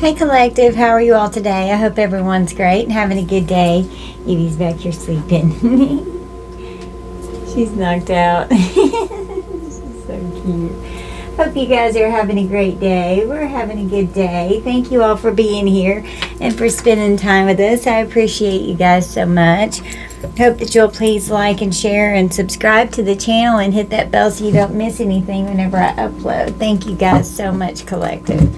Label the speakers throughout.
Speaker 1: Hey Collective, how are you all today? I hope everyone's great and having a good day. Evie's back here sleeping. She's knocked out. She's so cute. Hope you guys are having a great day. We're having a good day. Thank you all for being here and for spending time with us. I appreciate you guys so much. Hope that you'll please like and share and subscribe to the channel and hit that bell so you don't miss anything whenever I upload. Thank you guys so much, Collective.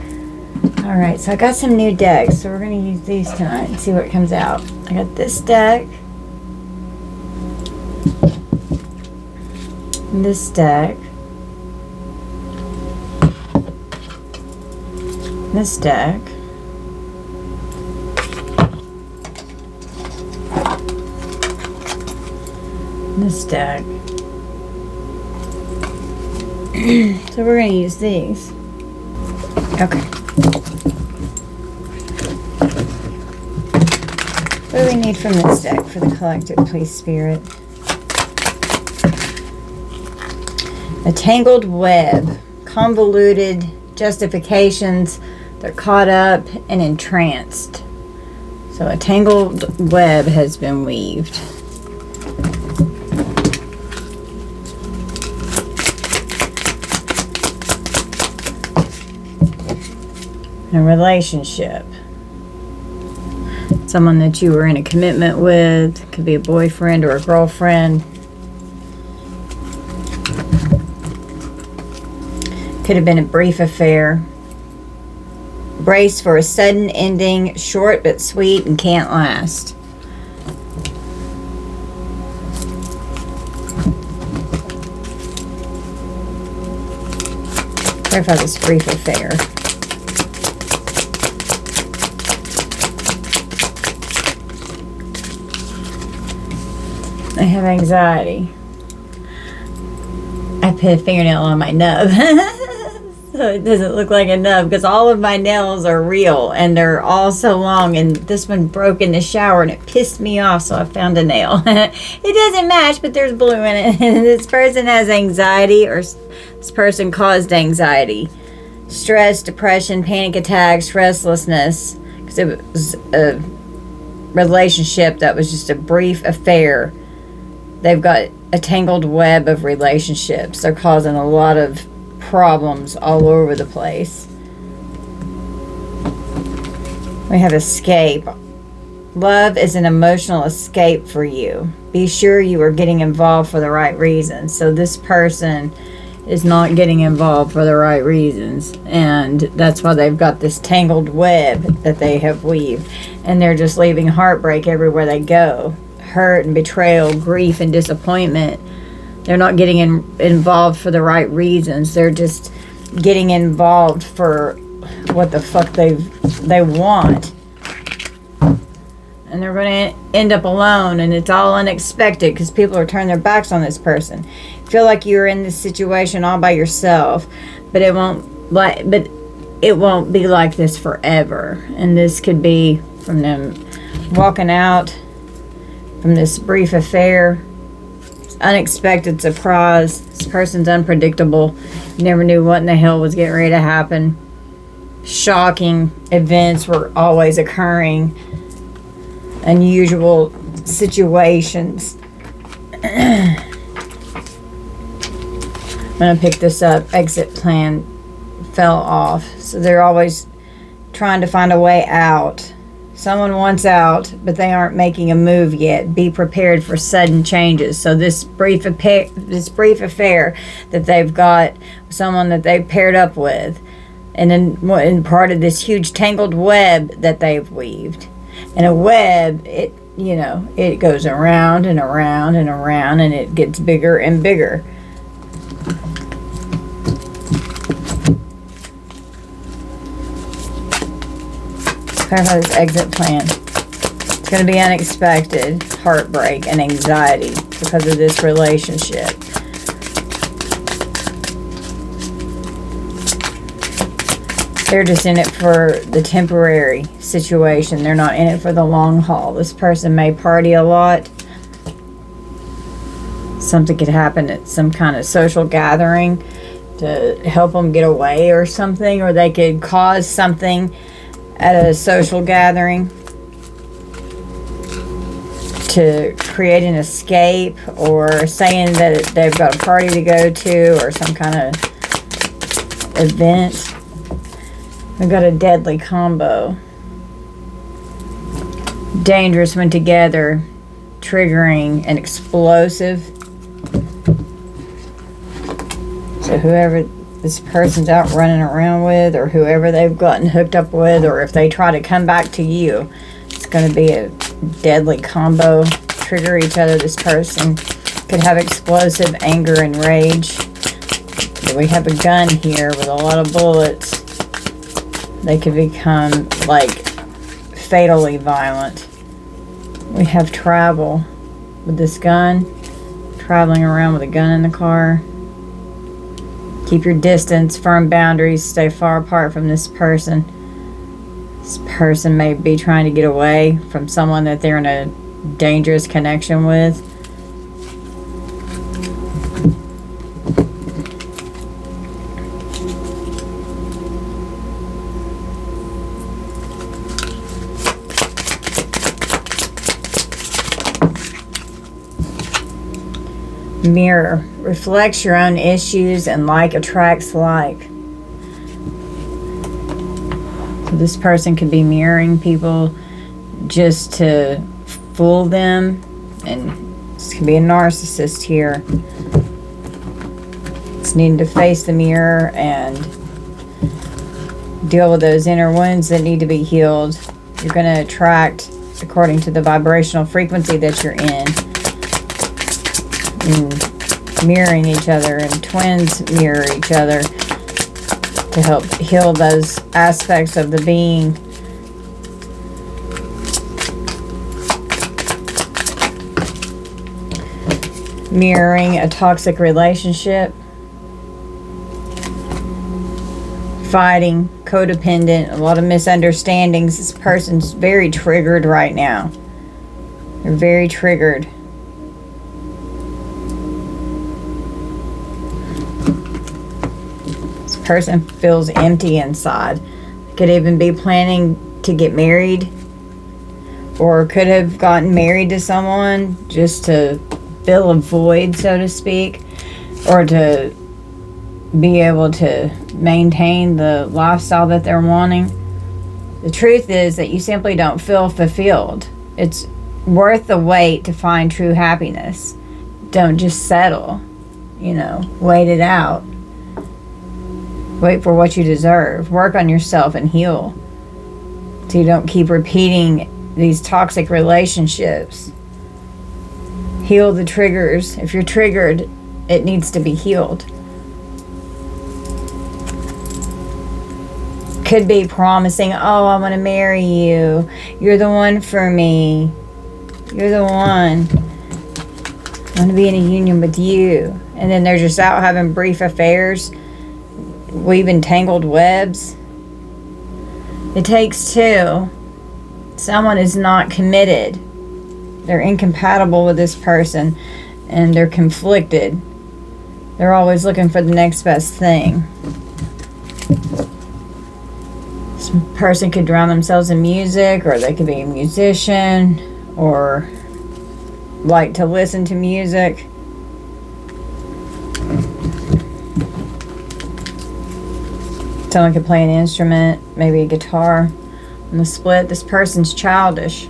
Speaker 1: Alright, so I got some new decks, so we're going to use these tonight and see what comes out. I got this deck, this deck, this deck, this deck. So we're going to use these. Okay. What do we need from this deck for the Collective, please, Spirit? A tangled web, convoluted justifications, they're caught up and entranced. So a tangled web has been weaved. A relationship. Someone that you were in a commitment with. Could be a boyfriend or a girlfriend. Could have been a brief affair. Brace for a sudden ending, short but sweet and can't last. Clarify this brief affair. I have anxiety. I put a fingernail on my nub. So it doesn't look like a nub because all of my nails are real and they're all so long, and this one broke in the shower and it pissed me off, so I found a nail. It doesn't match, but there's blue in it. And this person has anxiety, or this person caused anxiety. Stress, depression, panic attacks, restlessness, because it was a relationship that was just a brief affair. They've got a tangled web of relationships. They're causing a lot of problems all over the place. We have escape. Love is an emotional escape for you. Be sure you are getting involved for the right reasons. So this person is not getting involved for the right reasons. And that's why they've got this tangled web that they have weaved. And they're just leaving heartbreak everywhere they go. Hurt and betrayal, grief and disappointment. They're not getting involved for the right reasons. They're just getting involved for what the fuck they want. And they're going to end up alone, and it's all unexpected because people are turning their backs on this person. Feel like you're in this situation all by yourself, but it won't be like this forever. And this could be from them walking out from this brief affair. Unexpected surprise. This person's unpredictable. You never knew what in the hell was getting ready to happen. Shocking events were always occurring. Unusual situations. I'm going to pick this up. Exit plan fell off. So they're always trying to find a way out. Someone wants out, but they aren't making a move yet. Be prepared for sudden changes. So this brief affair that they've got, someone that they've paired up with, and then part of this huge tangled web that they've weaved. And a web, it goes around and around and around, and it gets bigger and bigger. Clarify this exit plan. It's going to be unexpected, heartbreak, and anxiety because of this relationship. They're just in it for the temporary situation. They're not in it for the long haul. This person may party a lot. Something could happen at some kind of social gathering to help them get away or something, or they could cause something at a social gathering to create an escape, or saying that they've got a party to go to or some kind of event. We've got a deadly combo. Dangerous when together, triggering and explosive. So whoever this person's out running around with, or whoever they've gotten hooked up with, or if they try to come back to you, it's going to be a deadly combo. Trigger each other. This person could have explosive anger and rage. We have a gun here with a lot of bullets. They could become like fatally violent. We have travel with this gun. Traveling around with a gun in the car. Keep your distance, firm boundaries, stay far apart from this person. This person may be trying to get away from someone that they're in a dangerous connection with. Mirror reflects your own issues, and like attracts like. So this person could be mirroring people just to fool them, and this could be a narcissist here. It's needing to face the mirror and deal with those inner wounds that need to be healed. You're going to attract according to the vibrational frequency that you're in. And mirroring each other, and twins mirror each other to help heal those aspects of the being. Mirroring a toxic relationship. Fighting, codependent, a lot of misunderstandings. This person's very triggered right now. They're very triggered. This person feels empty inside. Could even be planning to get married, or could have gotten married to someone just to fill a void, so to speak, or to be able to maintain the lifestyle that they're wanting. The truth is that you simply don't feel fulfilled. It's worth the wait to find true happiness. Don't just settle, wait it out. Wait for what you deserve. Work on yourself and heal, so you don't keep repeating these toxic relationships. Heal the triggers. If you're triggered, it needs to be healed. Could be promising, oh, I want to marry you. You're the one for me. You're the one. I want to be in a union with you. And then they're just out having brief affairs, weaving tangled webs. It takes two. Someone is not committed. They're incompatible with this person, and they're conflicted. They're always looking for the next best thing. This person could drown themselves in music, or they could be a musician, or like to listen to music. Someone could play an instrument, maybe a guitar. On the split, this person's childish.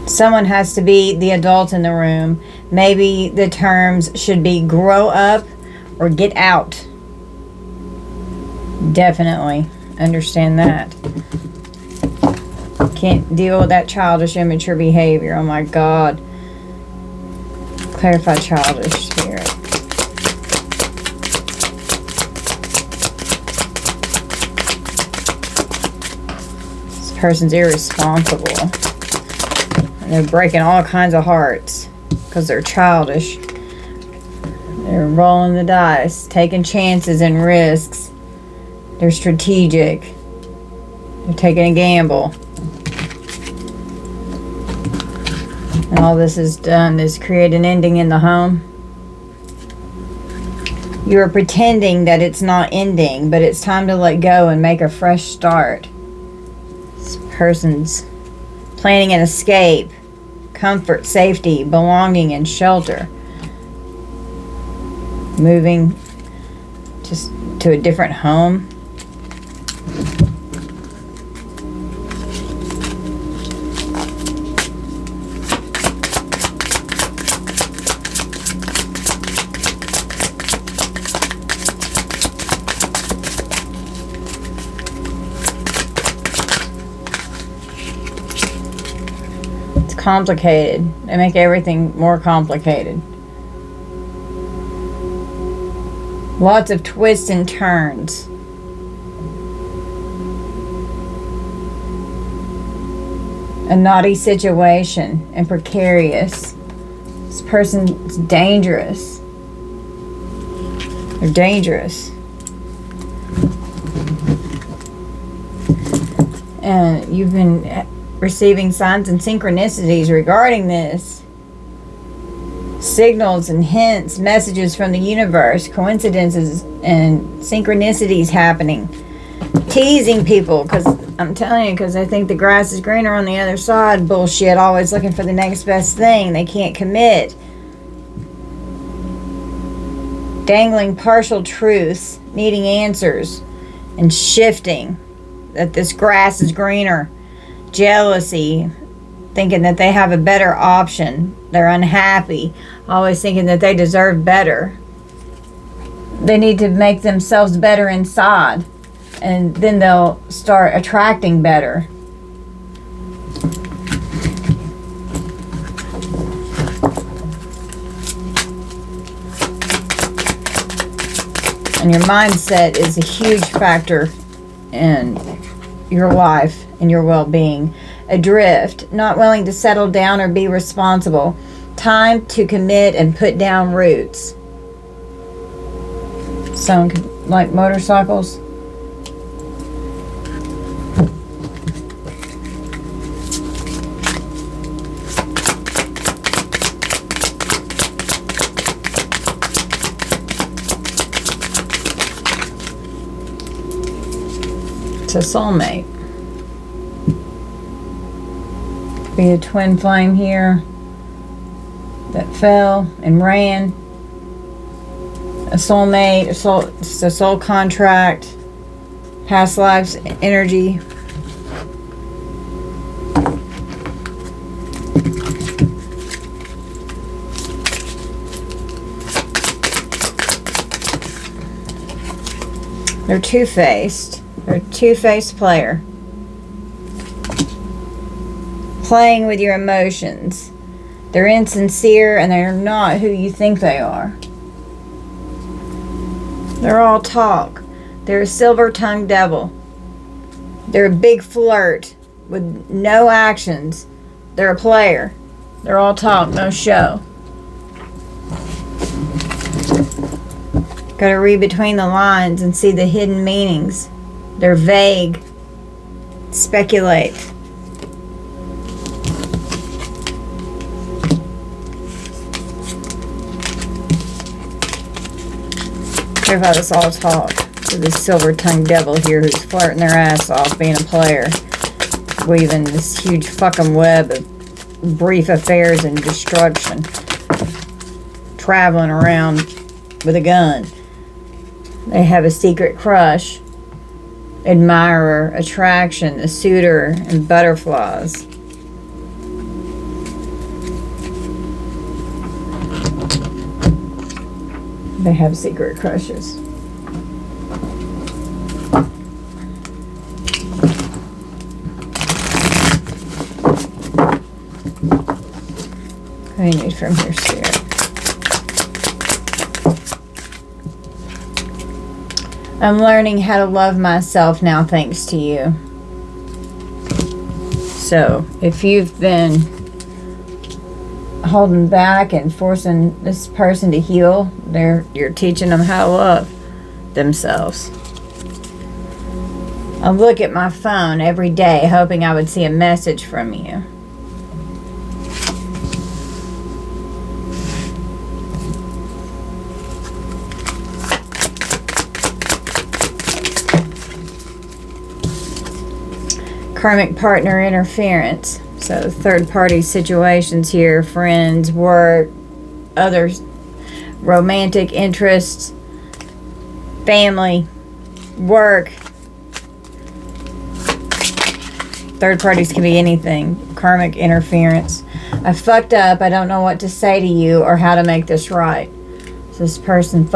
Speaker 1: Someone has to be the adult in the room. Maybe the terms should be grow up or get out. Definitely understand that. Can't deal with that childish, immature behavior. Oh my God. Clarify childish spirit. This person's irresponsible. And they're breaking all kinds of hearts because they're childish. They're rolling the dice, taking chances and risks. They're strategic. They're taking a gamble. And all this has done is create an ending in the home. You're pretending that it's not ending, but it's time to let go and make a fresh start. This person's planning an escape, comfort, safety, belonging, and shelter. Moving just to a different home. It's complicated. They make everything more complicated. Lots of twists and turns. A naughty situation and precarious. This person's dangerous. They're dangerous. And you've been receiving signs and synchronicities regarding this. Signals and hints, messages from the universe, coincidences and synchronicities happening. Teasing people, because I'm telling you, because I think the grass is greener on the other side. Bullshit, always looking for the next best thing. They can't commit. Dangling partial truths, needing answers, and shifting that this grass is greener. Jealousy, thinking that they have a better option. They're unhappy, always thinking that they deserve better. They need to make themselves better inside, and then they'll start attracting better. And your mindset is a huge factor in your life and your well-being. Adrift, not willing to settle down or be responsible. Time to commit and put down roots. Someone could like motorcycles. It's a soulmate. Be a twin flame here that fell and ran. A soulmate, it's a soul contract, past lives energy. They're two-faced. They're a two-faced player. Playing with your emotions. They're insincere and they're not who you think they are. They're all talk. They're a silver-tongued devil. They're a big flirt with no actions. They're a player. They're all talk, no show. Got to read between the lines and see the hidden meanings. They're vague. Speculate. Careful how this all talk to this silver-tongued devil here who's flirting their ass off being a player. Weaving this huge fucking web of brief affairs and destruction. Traveling around with a gun. They have a secret crush, admirer, attraction, a suitor, and butterflies. They have secret crushes. What do you need from here, Spirit? I'm learning how to love myself now thanks to you. So, if you've been holding back and forcing this person to heal, you're teaching them how to love themselves. I look at my phone every day hoping I would see a message from you. Karmic partner interference. So third party situations here, friends, work, others, romantic interests, family, work. Third parties can be anything. Karmic interference. I fucked up. I don't know what to say to you or how to make this right. So this person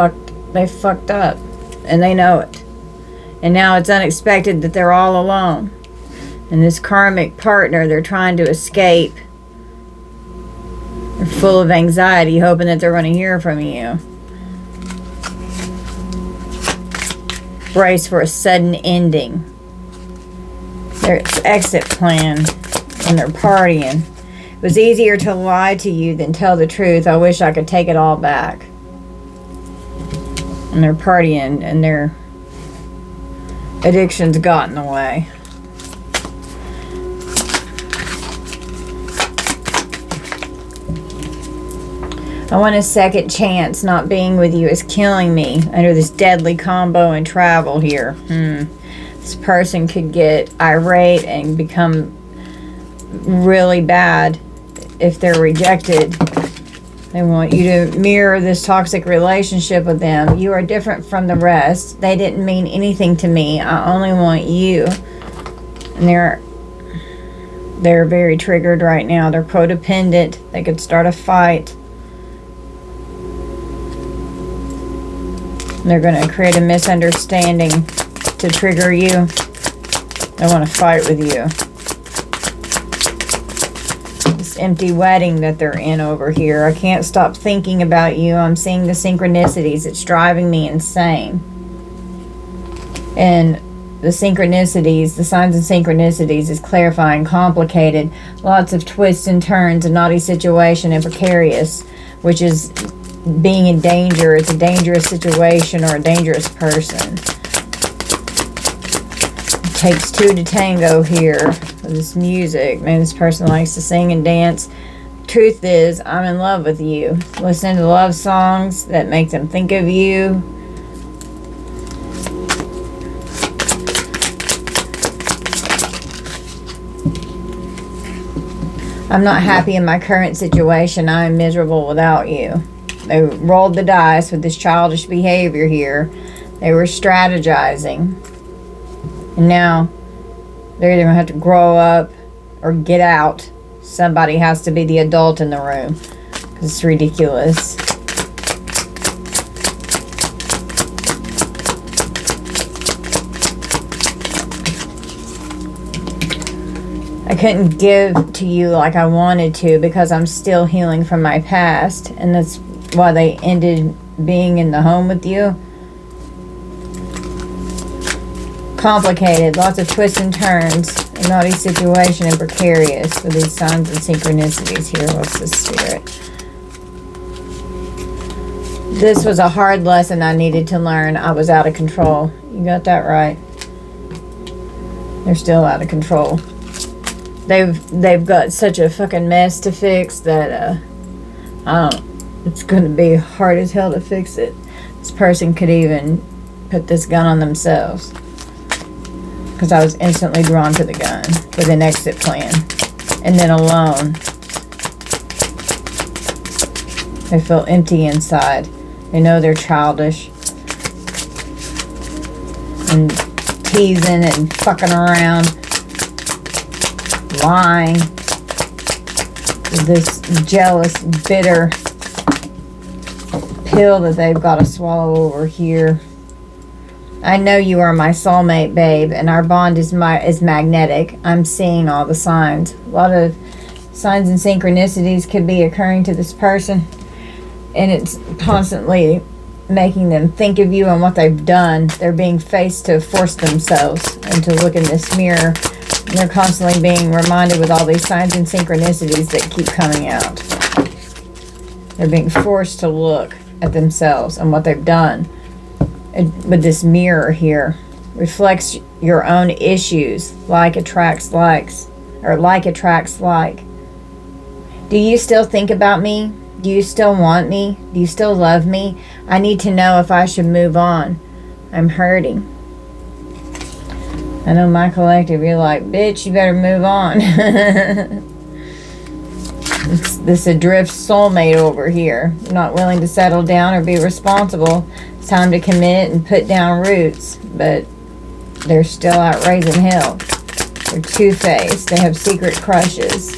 Speaker 1: they fucked up and they know it. And now it's unexpected that they're all alone. And this karmic partner, they're trying to escape. They're full of anxiety, hoping that they're going to hear from you. Brace for a sudden ending. Their exit plan, and they're partying. It was easier to lie to you than tell the truth. I wish I could take it all back. And they're partying, and their addictions got in the way. I want a second chance. Not being with you is killing me. Under this deadly combo and travel here. This person could get irate and become really bad if they're rejected. They want you to mirror this toxic relationship with them. You are different from the rest. They didn't mean anything to me. I only want you. And they're very triggered right now. They're codependent. They could start a fight. They're going to create a misunderstanding to trigger you. They want to fight with you. This empty wedding that they're in over here. I can't stop thinking about you. I'm seeing the synchronicities. It's driving me insane. And the synchronicities, the signs and synchronicities is clarifying, complicated. Lots of twists and turns, a naughty situation, and precarious, which is being in danger. It's a dangerous situation or a dangerous person. It takes two to tango here with this music. Man, this person likes to sing and dance. Truth is, I'm in love with you. Listening to love songs that make them think of you. I'm not happy in my current situation. I am miserable without you. They rolled the dice with this childish behavior here. They were strategizing. And now they're either going to have to grow up or get out. Somebody has to be the adult in the room. Because it's ridiculous. I couldn't give to you like I wanted to because I'm still healing from my past. And that's why they ended being in the home with you. Complicated, lots of twists and turns, a naughty situation, and precarious with these signs and synchronicities here. What's the spirit? This was a hard lesson I needed to learn. I was out of control. You got that right. They're still out of control. They've got such a fucking mess to fix that it's going to be hard as hell to fix it. This person could even put this gun on themselves. Because I was instantly drawn to the gun with an exit plan. And then alone. They feel empty inside. They know they're childish. And teasing and fucking around. Lying. This jealous, bitter pill that they've got to swallow over here. I know you are my soulmate, babe, and our bond is magnetic. I'm seeing all the signs. A lot of signs and synchronicities could be occurring to this person, and it's constantly making them think of you and what they've done. They're being faced to force themselves and to look in this mirror. And they're constantly being reminded with all these signs and synchronicities that keep coming out. They're being forced to look at themselves and what they've done. With this mirror here, reflects your own issues. Like attracts likes, or like attracts like. Do you still think about me? Do you still want me? Do you still love me? I need to know if I should move on. I'm hurting. I know my collective, you're like, bitch, you better move on. This adrift soulmate over here, not willing to settle down or be responsible. It's time to commit and put down roots, but they're still out raising hell. They're two-faced. They have secret crushes.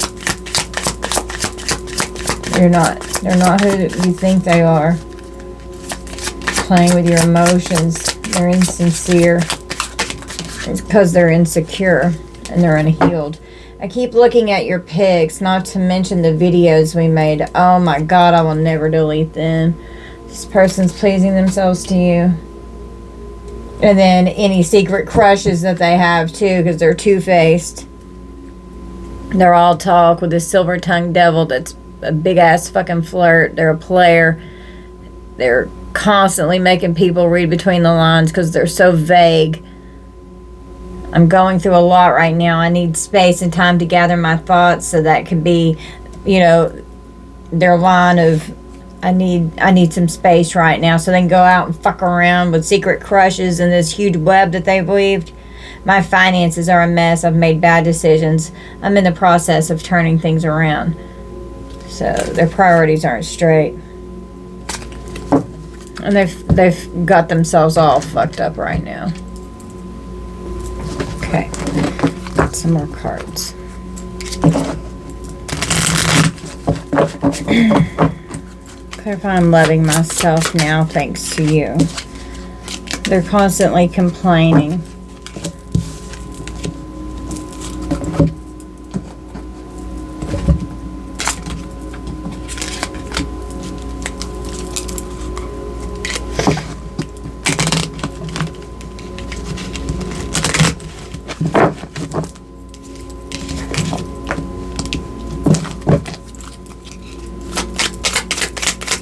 Speaker 1: They're not who you think they are. Playing with your emotions. They're insincere. It's because they're insecure and they're unhealed. I keep looking at your pics, not to mention the videos we made. Oh my God, I will never delete them. This person's pleasing themselves to you. And then any secret crushes that they have too, because they're two-faced. They're all talk with this silver-tongued devil that's a big-ass fucking flirt. They're a player. They're constantly making people read between the lines because they're so vague. I'm going through a lot right now. I need space and time to gather my thoughts, so that could be, you know, their line of, I need some space right now, so they can go out and fuck around with secret crushes and this huge web that they've weaved. My finances are a mess. I've made bad decisions. I'm in the process of turning things around. So their priorities aren't straight. And they've got themselves all fucked up right now. Okay, some more cards. Clarify, I'm loving myself now thanks to you. They're constantly complaining.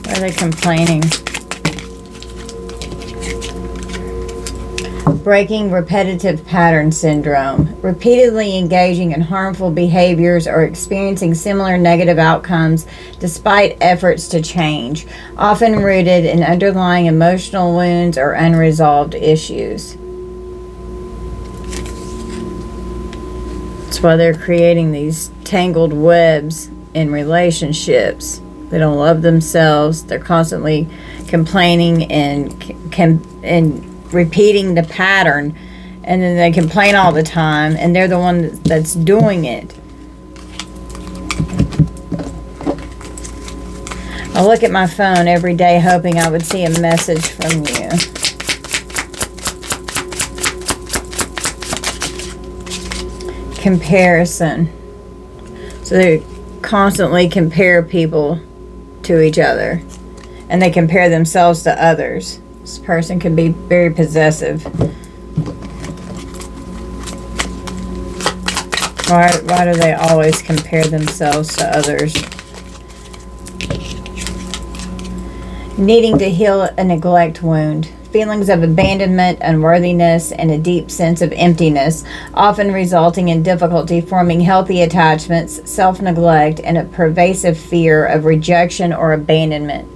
Speaker 1: Why are they complaining? Breaking repetitive pattern syndrome. Repeatedly engaging in harmful behaviors or experiencing similar negative outcomes despite efforts to change. Often rooted in underlying emotional wounds or unresolved issues. That's why they're creating these tangled webs in relationships. They don't love themselves. They're constantly complaining and repeating the pattern, and then they complain all the time, and they're the one that's doing it. I look at my phone every day hoping I would see a message from you. Comparison. So they constantly compare people to each other, and they compare themselves to others. This person can be very possessive. Why do they always compare themselves to others? Needing to heal a neglect wound. Feelings of abandonment, unworthiness, and a deep sense of emptiness, often resulting in difficulty forming healthy attachments, self-neglect, and a pervasive fear of rejection or abandonment.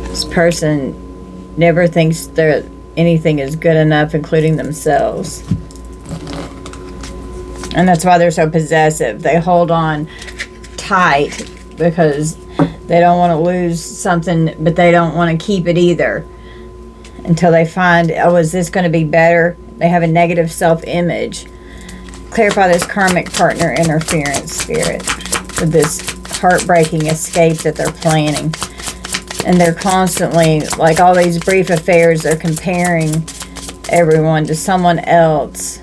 Speaker 1: This person never thinks that anything is good enough, including themselves. And that's why they're so possessive. They hold on tight because they don't want to lose something, but they don't want to keep it either. Until they find, oh, is this going to be better? They have a negative self-image. Clarify this karmic partner interference spirit with this heartbreaking escape that they're planning. And they're constantly, like all these brief affairs, they're comparing everyone to someone else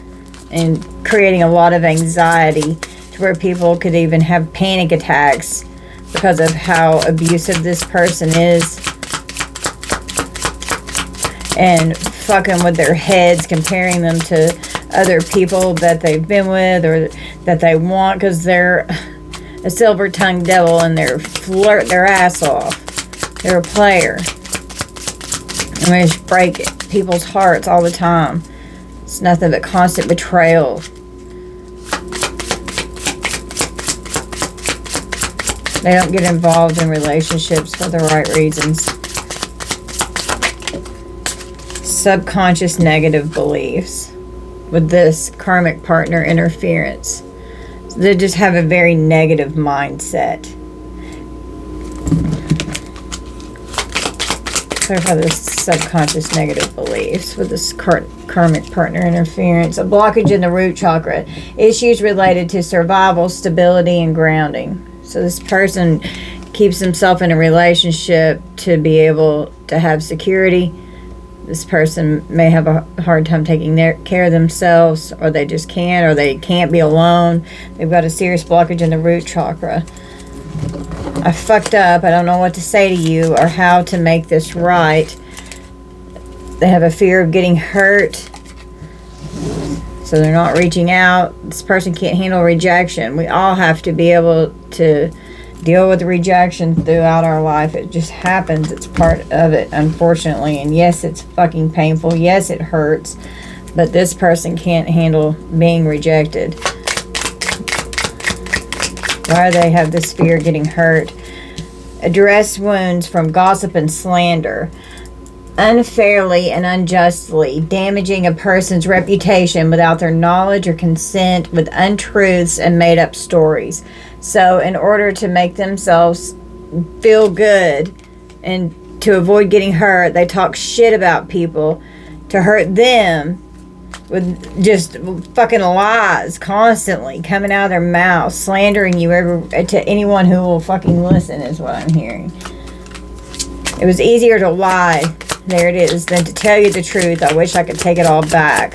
Speaker 1: and creating a lot of anxiety to where people could even have panic attacks because of how abusive this person is, and fucking with their heads, comparing them to other people that they've been with or that they want, because they're a silver-tongued devil and they're flirt their ass off. They're a player. And they just break people's hearts all the time. It's nothing but constant betrayal. They don't get involved in relationships for the right reasons. subconscious negative beliefs with this karmic partner interference. They just have a very negative mindset. Clarify this subconscious negative beliefs with this karmic partner interference. A blockage in the root chakra. Issues related to survival, stability, and grounding. So this person keeps himself in a relationship to be able to have security. This person may have a hard time taking care of themselves, or they just can't, or they can't be alone. They've got a serious blockage in the root chakra. I fucked up. I don't know what to say to you or how to make this right. They have a fear of getting hurt, so they're not reaching out. This person can't handle rejection. We all have to be able to deal with rejection throughout our life. It just happens. It's part of it, unfortunately. And yes, it's fucking painful. Yes, it hurts. But this person can't handle being rejected. Why do they have this fear of getting hurt? Address wounds from gossip and slander. Unfairly and unjustly damaging a person's reputation without their knowledge or consent, with untruths and made-up stories. So in order to make themselves feel good and to avoid getting hurt, they talk shit about people to hurt them with just fucking lies constantly coming out of their mouths, slandering you to anyone who will fucking listen, is what I'm hearing. It was easier to lie, there it is, than to tell you the truth. I wish I could take it all back.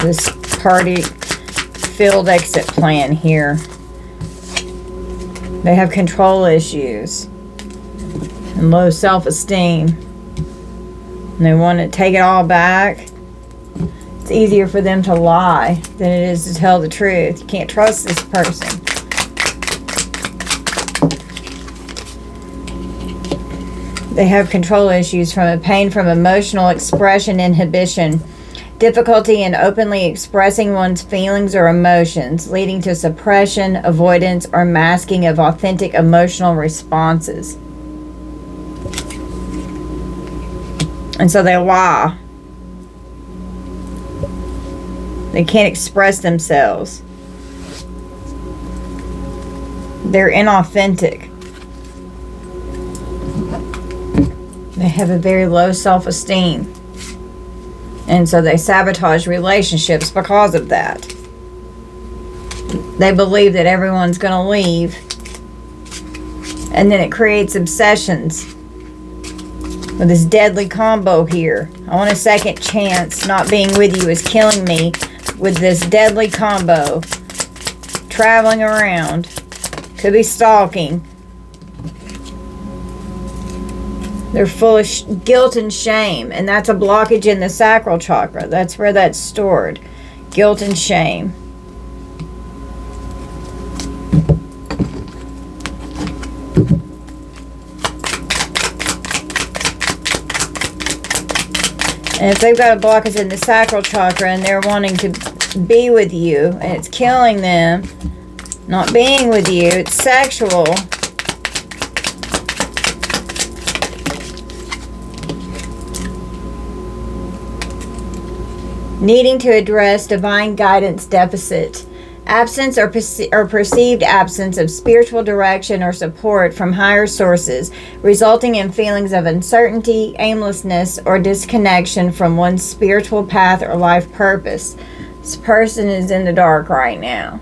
Speaker 1: This party field exit plan here. They have control issues and low self-esteem. And they want to take it all back. It's easier for them to lie than it is to tell the truth. You can't trust this person. They have control issues from a pain from emotional expression inhibition, difficulty in openly expressing one's feelings or emotions, leading to suppression, avoidance, or masking of authentic emotional responses. And so they lie. They can't express themselves. They're inauthentic. They have a very low self-esteem. And so they sabotage relationships because of that. They believe that everyone's going to leave. And then it creates obsessions. With this deadly combo here. I want a second chance. Not being with you is killing me. With this deadly combo. Traveling around. Could be stalking. They're full of guilt and shame. And that's a blockage in the sacral chakra. That's where that's stored. Guilt and shame. And if they've got a blockage in the sacral chakra and they're wanting to be with you and it's killing them, not being with you, it's sexual. Needing to address divine guidance deficit. Absence or perceived absence of spiritual direction or support from higher sources, resulting in feelings of uncertainty, aimlessness, or disconnection from one's spiritual path or life purpose. This person is in the dark right now.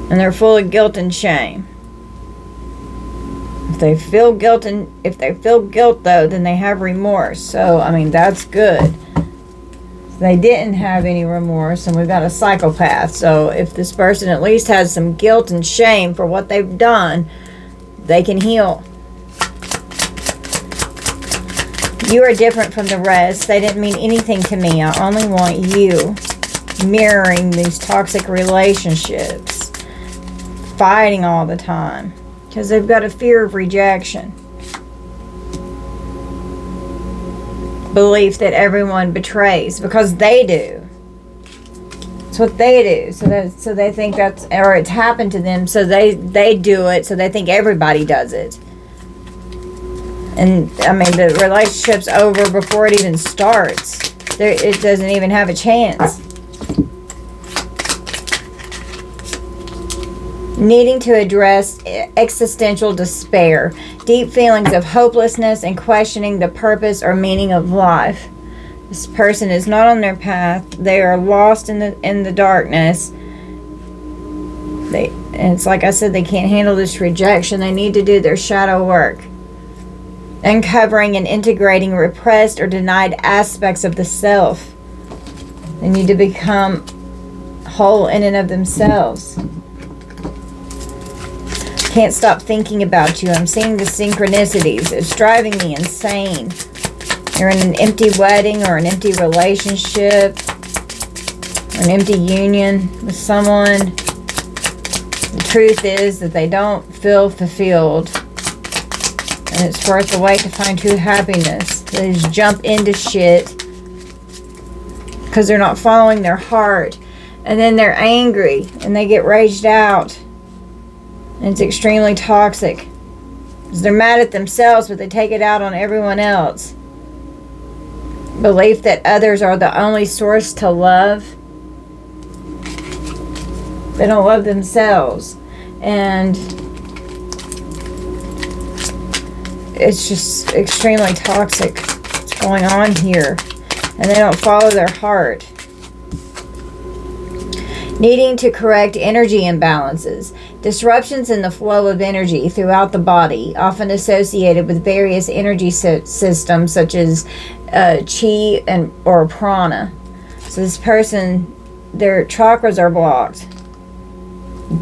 Speaker 1: And they're full of guilt and shame. If they feel guilt though, then they have remorse. So, I mean, that's good. They didn't have any remorse, and we've got a psychopath. So if this person at least has some guilt and shame for what they've done, they can heal. You are different from the rest. They didn't mean anything to me. I only want you. Mirroring these toxic relationships. Fighting all the time. Because they've got a fear of rejection. Belief that everyone betrays, because they do. It's what they do. So they think that's, or it's happened to them, so they do it, so they think everybody does it. And I mean, the relationship's over before it even starts. It doesn't even have a chance. Needing to address existential despair, deep feelings of hopelessness, and questioning the purpose or meaning of life. This person is not on their path. They are lost in the darkness. And it's like I said, they can't handle this rejection. They need to do their shadow work. Uncovering and integrating repressed or denied aspects of the self. They need to become whole in and of themselves. Can't stop thinking about you. I'm seeing the synchronicities. It's driving me insane. You're in an empty wedding or an empty relationship or an empty union with someone. The truth is that they don't feel fulfilled. And it's worth the wait to find true happiness. They just jump into shit because they're not following their heart. And then they're angry and they get raged out. And it's extremely toxic. Because they're mad at themselves, but they take it out on everyone else. Belief that others are the only source to love. They don't love themselves. And it's just extremely toxic what's going on here. And they don't follow their heart. Needing to correct energy imbalances. Disruptions in the flow of energy throughout the body, often associated with various energy systems such as chi or prana. So this person, their chakras are blocked.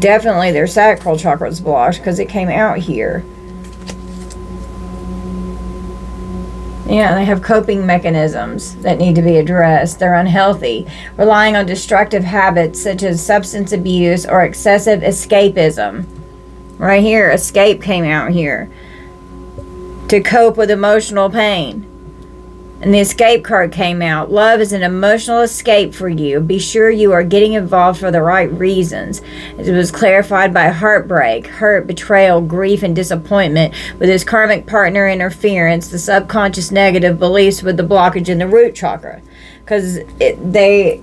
Speaker 1: Definitely their sacral chakra is blocked because it came out here. Yeah, they have coping mechanisms that need to be addressed. They're unhealthy, relying on destructive habits such as substance abuse or excessive escapism. Right here, escape came out here. To cope with emotional pain. And the escape card came out. Love is an emotional escape for you. Be sure you are getting involved for the right reasons. It was clarified by heartbreak, hurt, betrayal, grief, and disappointment with his karmic partner interference, the subconscious negative beliefs with the blockage in the root chakra. Because it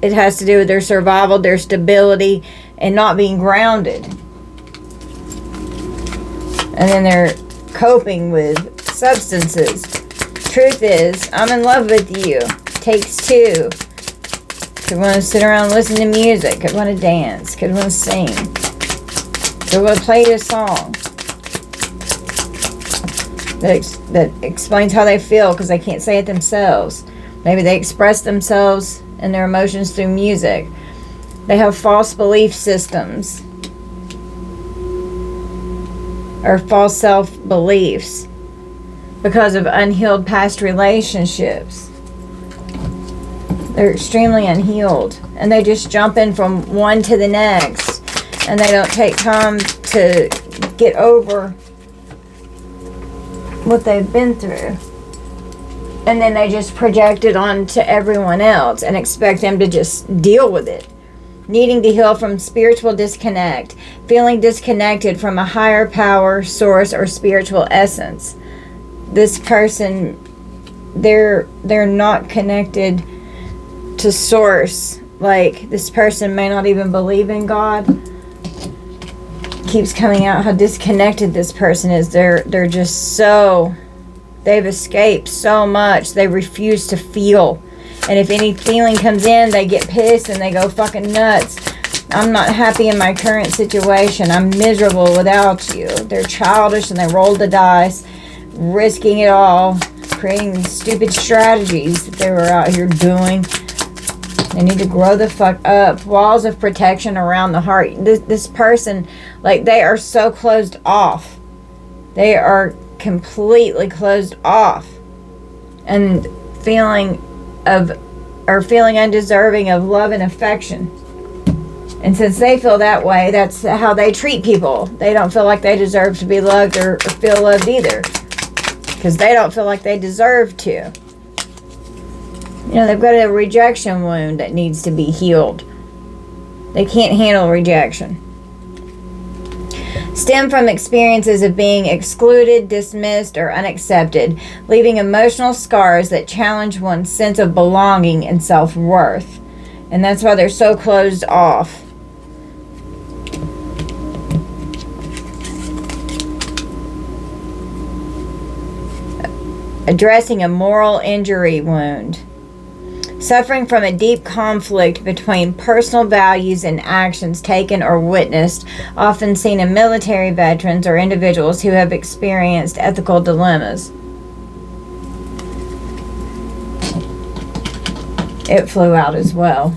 Speaker 1: has to do with their survival, their stability, and not being grounded. And then they're coping with substances. Truth is, I'm in love with you. Takes two. Could want to sit around and listen to music. Could want to dance. Could want to sing. Could want to play a song that explains how they feel because they can't say it themselves. Maybe they express themselves and their emotions through music. They have false belief systems or false self-beliefs because of unhealed past relationships. They're extremely unhealed. And they just jump in from one to the next. And they don't take time to get over what they've been through. And then they just project it onto everyone else and expect them to just deal with it. Needing to heal from spiritual disconnect. Feeling disconnected from a higher power, source, or spiritual essence. This person, they're not connected to source. Like, this person may not even believe in God. Keeps coming out how disconnected this person is. They're just so, they've escaped so much. They refuse to feel. And if any feeling comes in, they get pissed and they go fucking nuts. I'm not happy in my current situation. I'm miserable without you. They're childish and they roll the dice, risking it all, creating stupid strategies that they were out here doing. They need to grow the fuck up. Walls of protection around the heart. This person, like, they are so closed off. They are completely closed off. And feeling undeserving of love and affection. And since they feel that way, that's how they treat people. They don't feel like they deserve to be loved or feel loved either. Because they don't feel like they deserve to. You know, they've got a rejection wound that needs to be healed. They can't handle rejection. stem from experiences of being excluded, dismissed, or unaccepted, leaving emotional scars that challenge one's sense of belonging and self-worth. And that's why they're so closed off. Addressing a moral injury wound. Suffering from a deep conflict between personal values and actions taken or witnessed, often seen in military veterans or individuals who have experienced ethical dilemmas. It flew out as well,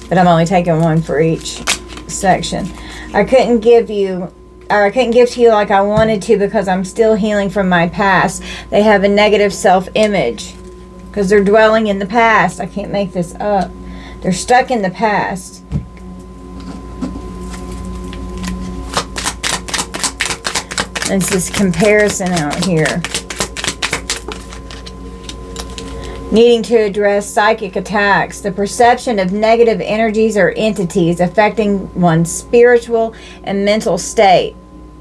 Speaker 1: but I'm only taking one for each section. I couldn't give to you like I wanted to because I'm still healing from my past. They have a negative self-image because they're dwelling in the past. I can't make this up. They're stuck in the past. It's this comparison out here. Needing to address psychic attacks, the perception of negative energies or entities affecting one's spiritual and mental state.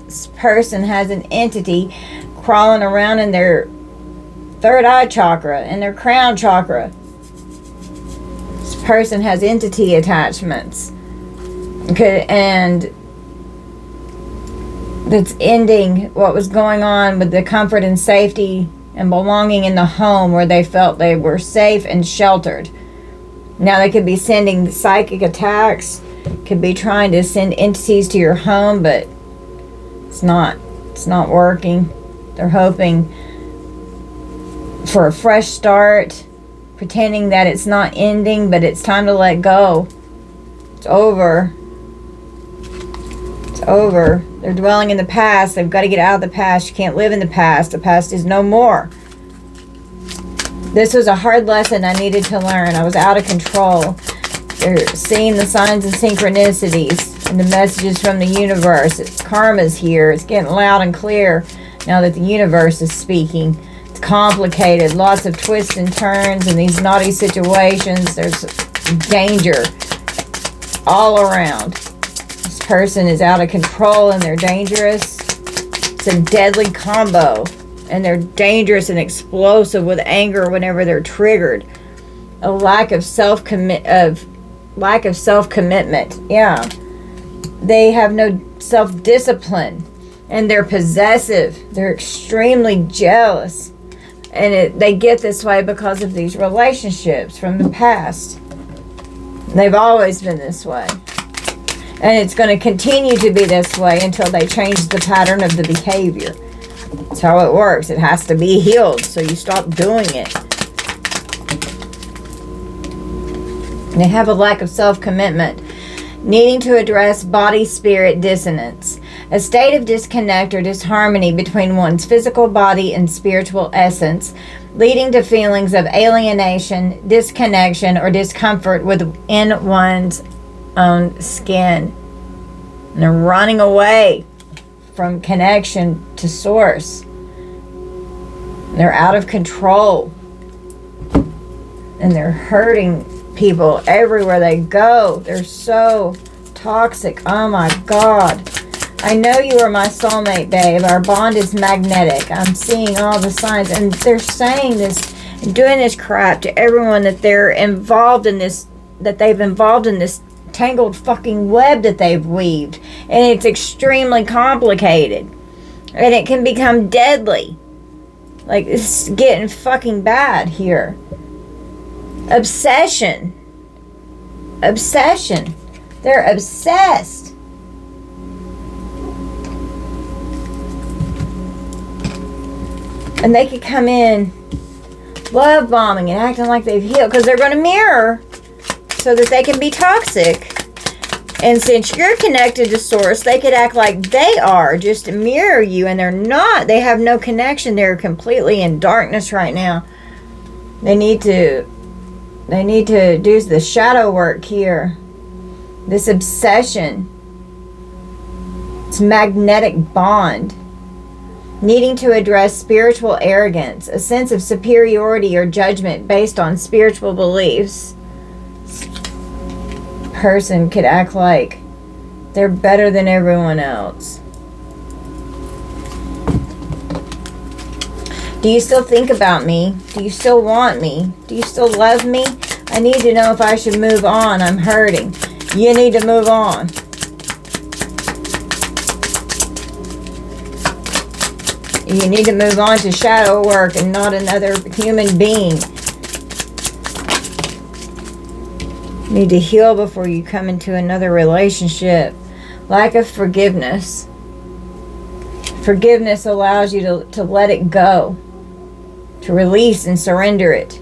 Speaker 1: This person has an entity crawling around in their third eye chakra and their crown chakra. This person has entity attachments. Okay, and that's ending what was going on with the comfort and safety and belonging in the home where they felt they were safe and sheltered. Now they could be sending psychic attacks, could be trying to send entities to your home, but it's not working. They're hoping for a fresh start, pretending that it's not ending, but it's time to let go. It's over. It's over. They're dwelling in the past. They've got to get out of the past. You can't live in the past. The past is no more. This was a hard lesson I needed to learn. I was out of control. They're seeing the signs and synchronicities and the messages from the universe. It's karma's here. It's getting loud and clear now that the universe is speaking. It's complicated. Lots of twists and turns in these naughty situations. There's danger all around. This person is out of control and they're dangerous. It's a deadly combo. And they're dangerous and explosive with anger whenever they're triggered. A lack of self-commitment. Yeah. They have no self-discipline. And they're possessive. They're extremely jealous. And they get this way because of these relationships from the past. They've always been this way. And it's going to continue to be this way until they change the pattern of the behavior. That's how it works. It has to be healed, so you stop doing it. They have a lack of self-commitment. Needing to address body-spirit dissonance. A state of disconnect or disharmony between one's physical body and spiritual essence, leading to feelings of alienation, disconnection, or discomfort within one's own skin. And they're running away from connection to source. They're out of control. And they're hurting people everywhere they go. They're so toxic. Oh my God. I know you are my soulmate, babe. Our bond is magnetic. I'm seeing all the signs. And they're saying this and doing this crap to everyone that they're involved in this, that they've involved in this tangled fucking web that they've weaved. And it's extremely complicated. And it can become deadly. Like, it's getting fucking bad here. Obsession. Obsession. They're obsessed. And they could come in love bombing and acting like they've healed, because they're going to mirror so that they can be toxic. And since you're connected to source, they could act like they are, just to mirror you, and they're not. They have no connection. They're completely in darkness right now. They need to do the shadow work here. This obsession. It's magnetic bond. Needing to address spiritual arrogance, a sense of superiority or judgment based on spiritual beliefs. Person could act like they're better than everyone else. Do you still think about me? Do you still want me? Do you still love me? I need to know if I should move on. I'm hurting. You need to move on. You need to move on to shadow work and not another human being. You need to heal before you come into another relationship. Lack of forgiveness. Forgiveness allows you to let it go, to release and surrender it.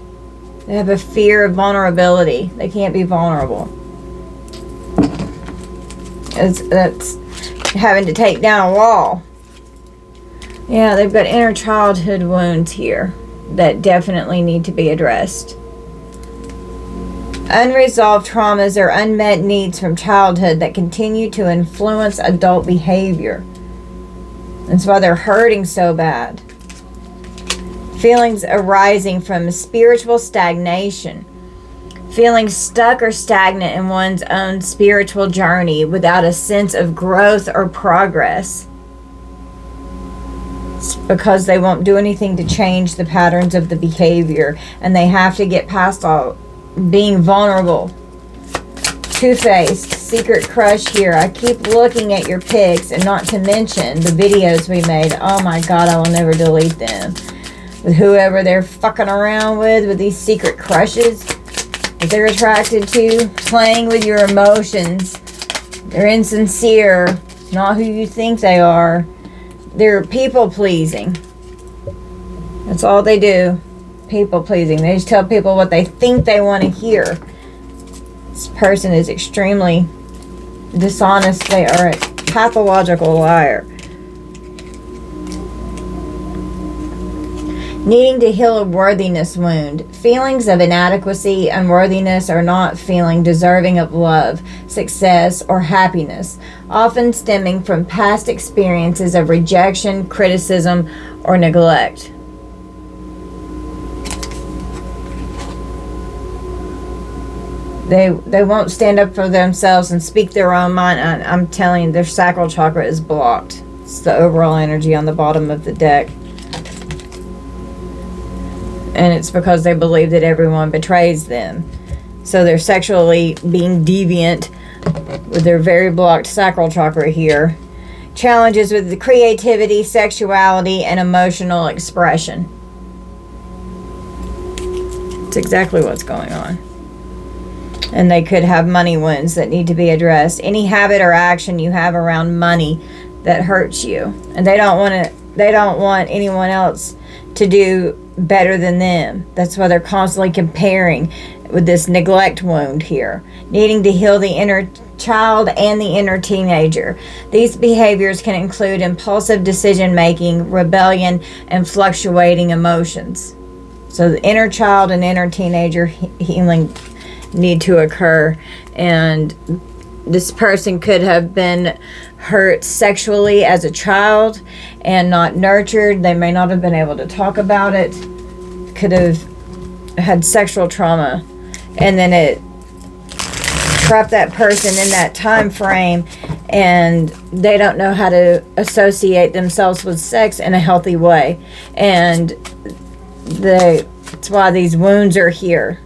Speaker 1: They have a fear of vulnerability. They can't be vulnerable. That's having to take down a wall. Yeah, they've got inner childhood wounds here that definitely need to be addressed. Unresolved traumas or unmet needs from childhood that continue to influence adult behavior. That's why they're hurting so bad. Feelings arising from spiritual stagnation. Feeling stuck or stagnant in one's own spiritual journey without a sense of growth or progress. It's because they won't do anything to change the patterns of the behavior, and they have to get past all being vulnerable. Two-faced, secret crush here. I keep looking at your pics, and not to mention the videos we made. Oh my God, I will never delete them. With whoever they're fucking around with these secret crushes that they're attracted to, playing with your emotions. They're insincere, not who you think they are. They're people-pleasing. That's all they do. People-pleasing. They just tell people what they think they want to hear. This person is extremely dishonest. They are a pathological liar. Needing to heal a worthiness wound. Feelings of inadequacy, unworthiness, or not feeling deserving of love, success, or happiness, often stemming from past experiences of rejection, criticism, or neglect. They won't stand up for themselves and speak their own mind. I'm telling you, their sacral chakra is blocked. It's the overall energy on the bottom of the deck. And it's because they believe that everyone betrays them. So they're sexually being deviant with their very blocked sacral chakra here. Challenges with the creativity, sexuality, and emotional expression. It's exactly what's going on. And they could have money wounds that need to be addressed. Any habit or action you have around money that hurts you. And they don't want anyone else to do better than them. That's why they're constantly comparing with this neglect wound here. Needing to heal the inner child and the inner teenager. These behaviors can include impulsive decision making, rebellion, and fluctuating emotions. So the inner child and inner teenager healing need to occur. And this person could have been hurt sexually as a child and not nurtured. They may not have been able to talk about it. Could have had sexual trauma, and then it trapped that person in that time frame, and they don't know how to associate themselves with sex in a healthy way. And that's why these wounds are here.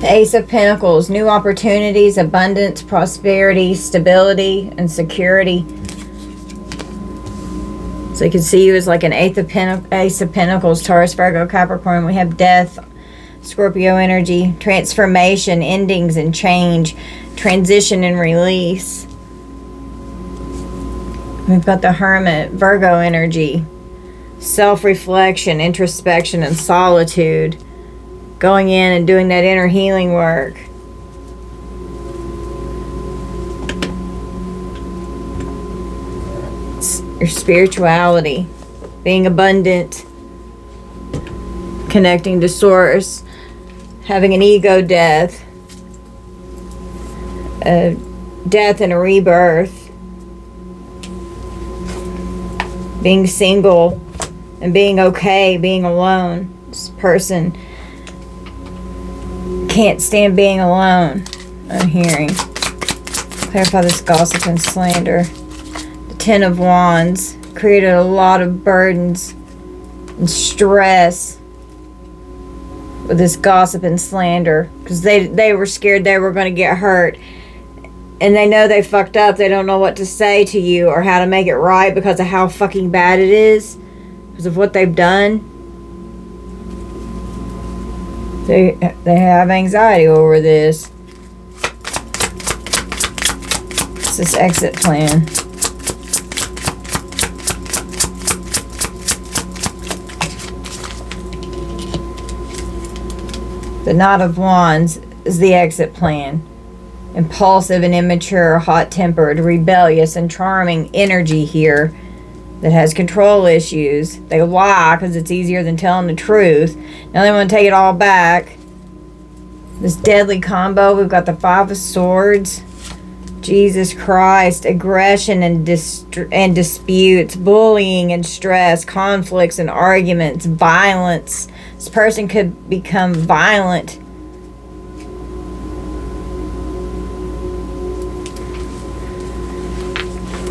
Speaker 1: The Ace of Pentacles, new opportunities, abundance, prosperity, stability, and security. So you can see you as like an Ace of Pentacles, Taurus, Virgo, Capricorn. We have death, Scorpio energy, transformation, endings and change, transition and release. We've got the Hermit, Virgo energy, self-reflection, introspection, and solitude. Going in and doing that inner healing work. It's your spirituality, being abundant, connecting to source, having an ego death, a death and a rebirth, being single and being okay, being alone. This person can't stand being alone, I'm hearing. Clarify this gossip and slander. The Ten of Wands created a lot of burdens and stress with this gossip and slander, because they were scared they were going to get hurt, and they know they fucked up. They don't know what to say to you or how to make it right because of how fucking bad it is, because of what they've done. They have anxiety over this. It's this exit plan. The Knight of Wands is the exit plan. Impulsive and immature, hot-tempered, rebellious, and charming energy here that has control issues. They lie because it's easier than telling the truth. Now they want to take it all back. This deadly combo, we've got the Five of Swords. Jesus Christ. Aggression and disputes, bullying and stress, conflicts and arguments, violence. This person could become violent.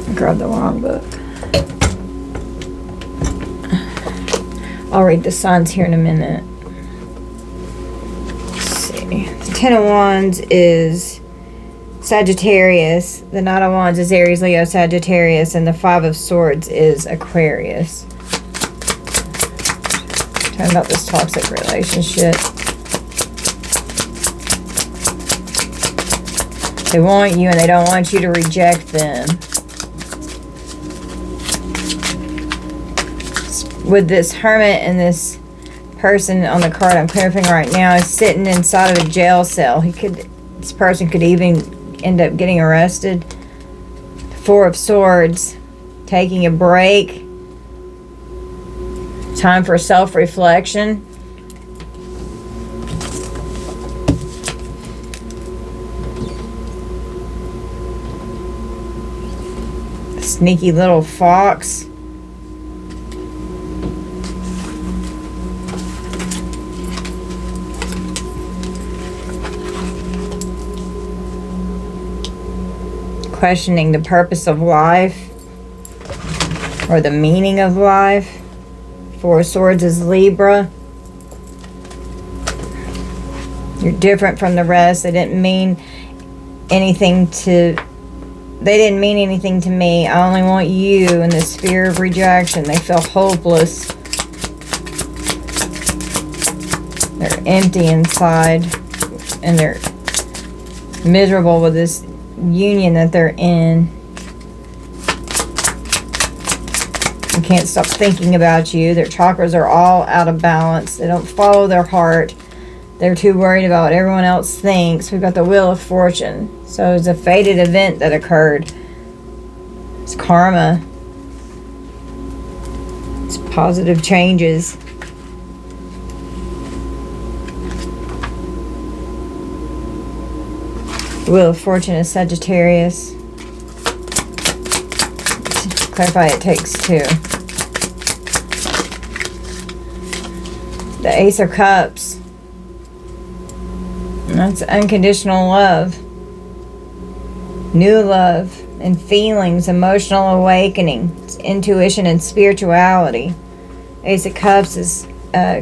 Speaker 1: I grabbed the wrong book. I'll read the signs here in a minute. Let's see. The Ten of Wands is Sagittarius. The Knight of Wands is Aries, Leo, Sagittarius. And the Five of Swords is Aquarius. Talking about this toxic relationship. They want you and they don't want you to reject them. With this Hermit and this person on the card I'm clarifying right now is sitting inside of a jail cell. This person could even end up getting arrested. Four of Swords, taking a break. Time for self-reflection. Sneaky little fox. Questioning the purpose of life or the meaning of life. Four of Swords is Libra. You're different from the rest. They didn't mean anything to me. I only want you. In this fear of rejection, they feel hopeless. They're empty inside and they're miserable with this union that they're in. They can't stop thinking about you. Their chakras are all out of balance. They don't follow their heart. They're too worried about what everyone else thinks. We've got the Wheel of Fortune. So it's a fated event that occurred. It's karma. It's positive changes. The Wheel of Fortune is Sagittarius. Clarify, it takes two. The Ace of Cups. That's unconditional love. New love and feelings, emotional awakening. It's intuition and spirituality. Ace of Cups is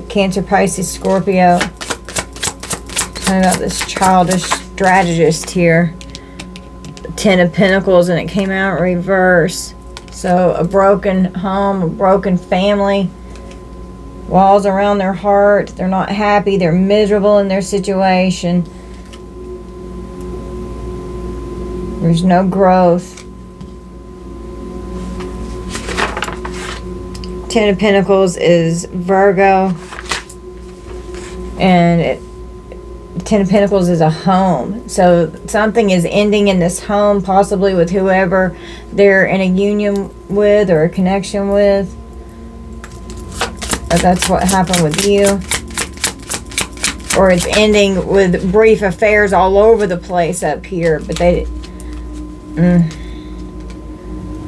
Speaker 1: Cancer, Pisces, Scorpio. Talking about this childish strategist here. The Ten of Pentacles, and it came out reverse. So a broken home, a broken family, walls around their heart. They're not happy. They're miserable in their situation. There's no growth. Ten of Pentacles is Virgo. And Ten of Pentacles is a home. So something is ending in this home, possibly with whoever they're in a union with or a connection with. Or that's what happened with you. Or it's ending with brief affairs all over the place up here. But they...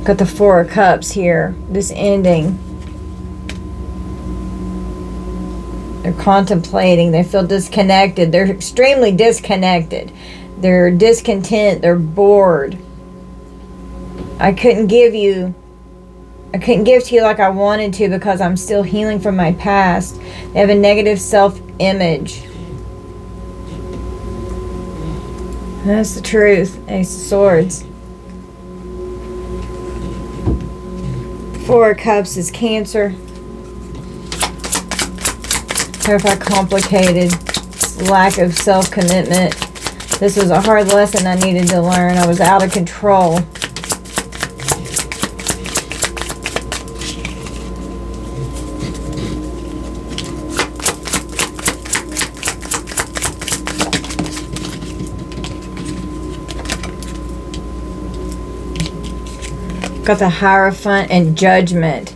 Speaker 1: got the Four of Cups here. This ending. They're contemplating. They feel disconnected. They're extremely disconnected. They're discontent. They're bored. I couldn't give to you like I wanted to because I'm still healing from my past. They have a negative self-image. That's the truth. Ace of Swords. Four of Cups is Cancer. Terrified, complicated. Lack of self-commitment. This was a hard lesson I needed to learn. I was out of control. Got the Hierophant and Judgment.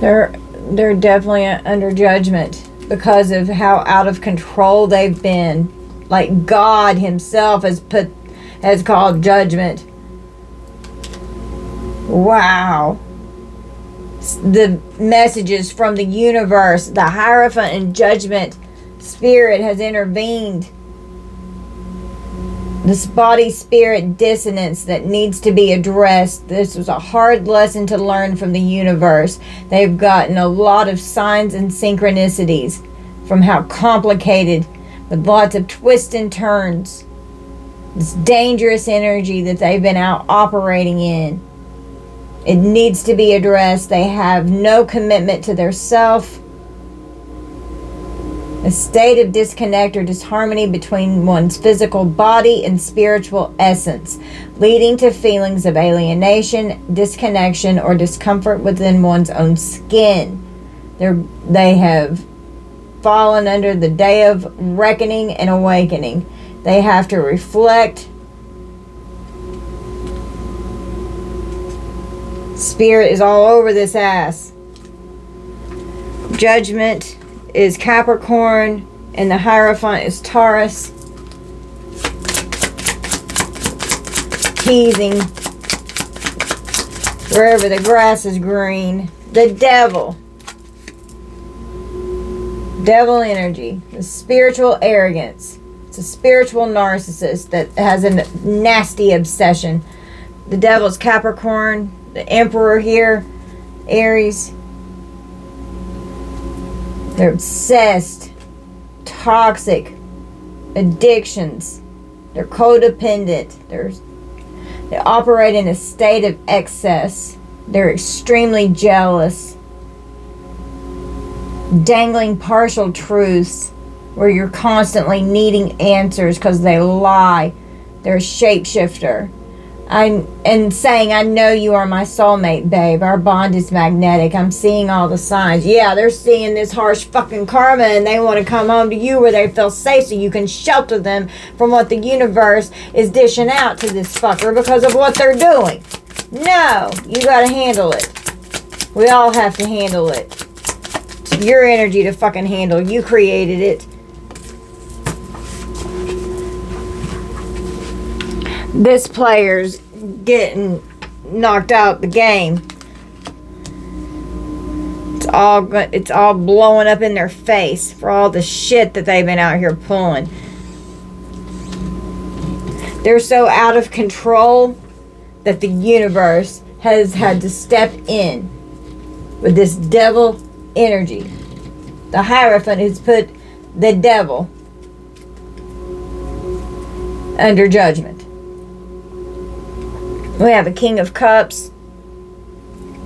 Speaker 1: They're definitely under judgment because of how out of control they've been. Like God himself has called judgment. Wow. The messages from the universe, the Hierophant and Judgment spirit has intervened. This body-spirit dissonance that needs to be addressed. This was a hard lesson to learn from the universe. They've gotten a lot of signs and synchronicities from how complicated, with lots of twists and turns. This dangerous energy that they've been out operating in. It needs to be addressed. They have no commitment to their self. A state of disconnect or disharmony between one's physical body and spiritual essence, leading to feelings of alienation, disconnection, or discomfort within one's own skin. They have fallen under the day of reckoning and awakening. They have to reflect. Spirit is all over this ass. Judgment is Capricorn, and the Hierophant is Taurus. Teasing wherever the grass is green. The devil. Devil energy. The spiritual arrogance. It's a spiritual narcissist that has a nasty obsession. The devil's Capricorn. The Emperor here, Aries. They're obsessed, toxic, addictions. They're codependent. They operate in a state of excess. They're extremely jealous. Dangling partial truths where you're constantly needing answers because they lie. They're a shapeshifter. And saying, I know you are my soulmate, babe. Our bond is magnetic. I'm seeing all the signs. Yeah, they're seeing this harsh fucking karma and they want to come home to you where they feel safe so you can shelter them from what the universe is dishing out to this fucker because of what they're doing. No, you got to handle it. We all have to handle it. It's your energy to fucking handle. You created it. This player's getting knocked out the game. It's all blowing up in their face for all the shit that they've been out here pulling. They're so out of control that the universe has had to step in with this devil energy. The Hierophant has put the devil under judgment. We have a King of Cups.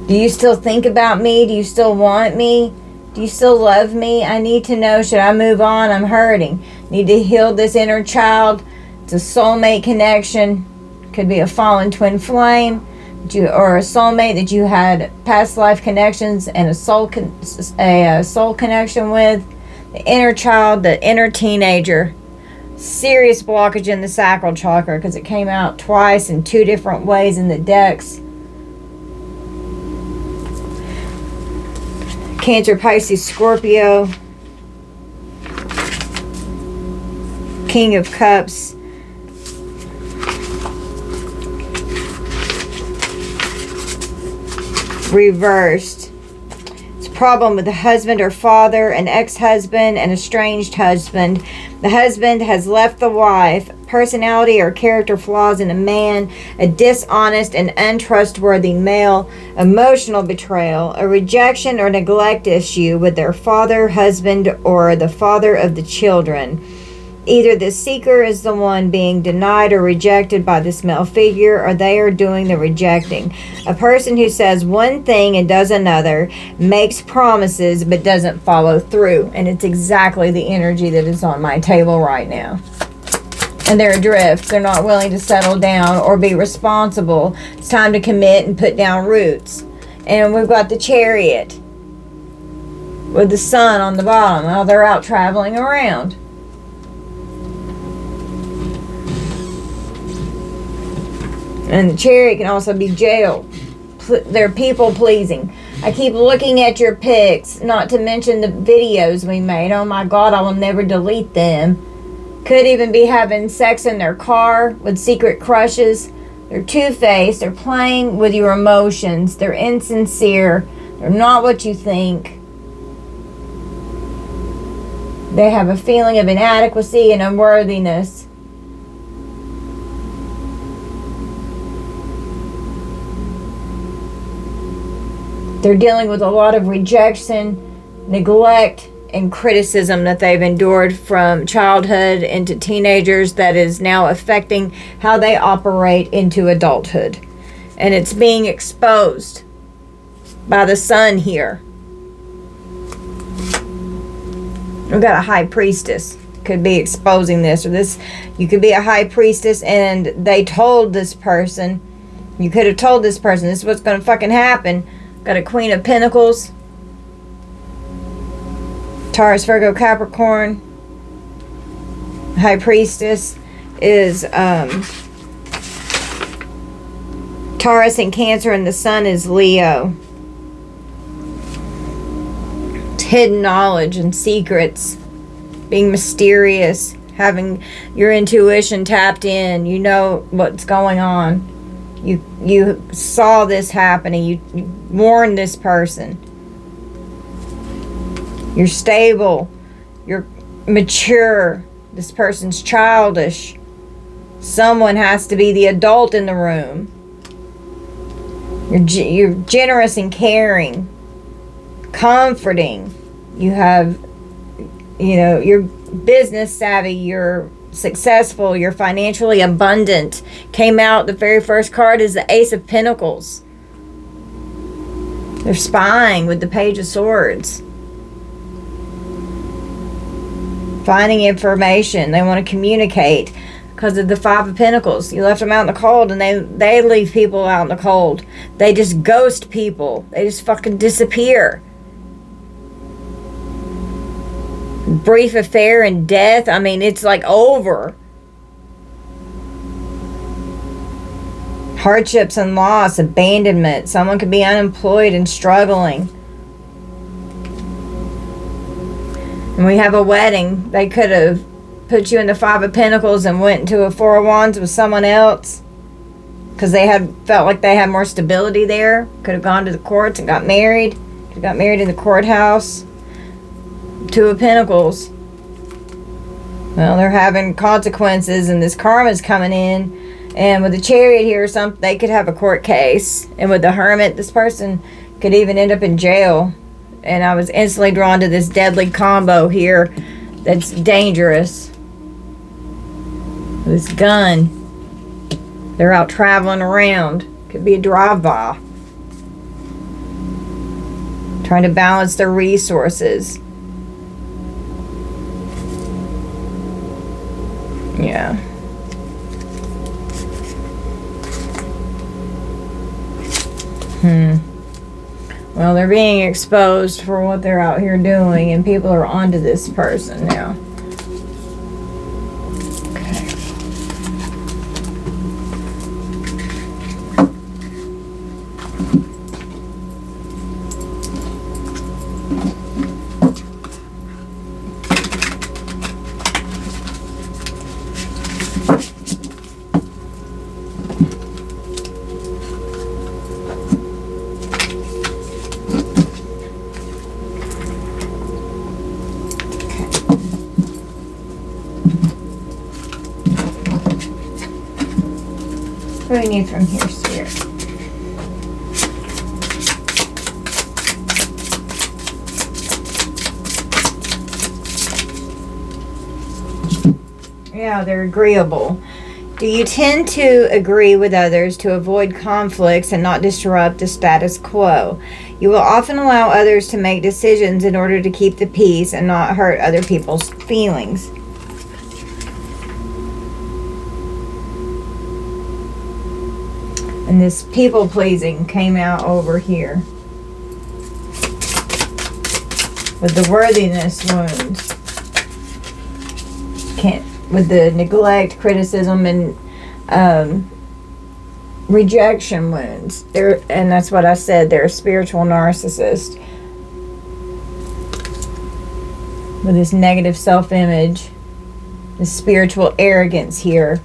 Speaker 1: Do you still think about me? Do you still want me? Do you still love me? I need to know. Should I move on? I'm hurting. Need to heal this inner child. It's a soulmate connection. Could be a fallen twin flame. Or a soulmate that you had past life connections and a soul connection with. The inner child, the inner teenager. Serious blockage in the sacral chakra because it came out twice in two different ways in the decks. Cancer, Pisces, Scorpio. King of Cups. Reversed. It's a problem with a husband or father, an ex-husband, an estranged husband. The husband has left the wife. Personality or character flaws in a man. A dishonest and untrustworthy male. Emotional betrayal. A rejection or neglect issue with their father, husband, or the father of the children. Either the seeker is the one being denied or rejected by this male figure, or they are doing the rejecting. A person who says one thing and does another, makes promises but doesn't follow through. And it's exactly the energy that is on my table right now. And they're adrift. They're not willing to settle down or be responsible. It's time to commit and put down roots. And we've got the Chariot with the sun on the bottom. Now they're out traveling around. And the Chariot can also be jail. They're people pleasing. I keep looking at your pics, not to mention the videos we made. Oh my God, I will never delete them. Could even be having sex in their car with secret crushes. They're two-faced. They're playing with your emotions. They're insincere. They're not what you think. They have a feeling of inadequacy and unworthiness. They're dealing with a lot of rejection, neglect, and criticism that they've endured from childhood into teenagers that is now affecting how they operate into adulthood. And it's being exposed by the sun here. We've got a high priestess. Could be exposing this, or this. You could be a high priestess and they told this person. You could have told this person this is what's going to fucking happen. Got a Queen of Pentacles. Taurus, Virgo, Capricorn. High Priestess is Taurus and Cancer, and the Sun is Leo. It's hidden knowledge and secrets. Being mysterious. Having your intuition tapped in. You know what's going on. You saw this happening. You warned this person. You're stable. You're mature. This person's childish. Someone has to be the adult in the room. You're generous and caring. Comforting. You have, you're business savvy. You're successful. You're financially abundant. Came out, the very first card is the Ace of Pentacles. They're spying with the Page of Swords. Finding information. They want to communicate because of the Five of Pentacles. You left them out in the cold, and they leave people out in the cold. They just ghost people. They just fucking disappear. Brief affair and death. I mean, it's like over. Hardships and loss, abandonment. Someone could be unemployed and struggling. And we have a wedding. They could have put you in the Five of Pentacles and went into a Four of Wands with someone else because they had felt like they had more stability there. Could have gone to the courts and got married. Could have got married in the courthouse. Two of Pentacles. Well, they're having consequences, and this karma's coming in. And with the Chariot here, they could have a court case. And with the Hermit, this person could even end up in jail. And I was instantly drawn to this deadly combo here that's dangerous. This gun. They're out traveling around. Could be a drive-by. Trying to balance their resources. Yeah. Well, they're being exposed for what they're out here doing, and people are onto this person now. Okay. What do we need from here, Spirit? Yeah, they're agreeable. Do you tend to agree with others to avoid conflicts and not disrupt the status quo? You will often allow others to make decisions in order to keep the peace and not hurt other people's feelings. And this people pleasing came out over here with the worthiness wounds. With the neglect, criticism, and rejection wounds. And that's what I said, they're a spiritual narcissist. With this negative self-image, this spiritual arrogance here.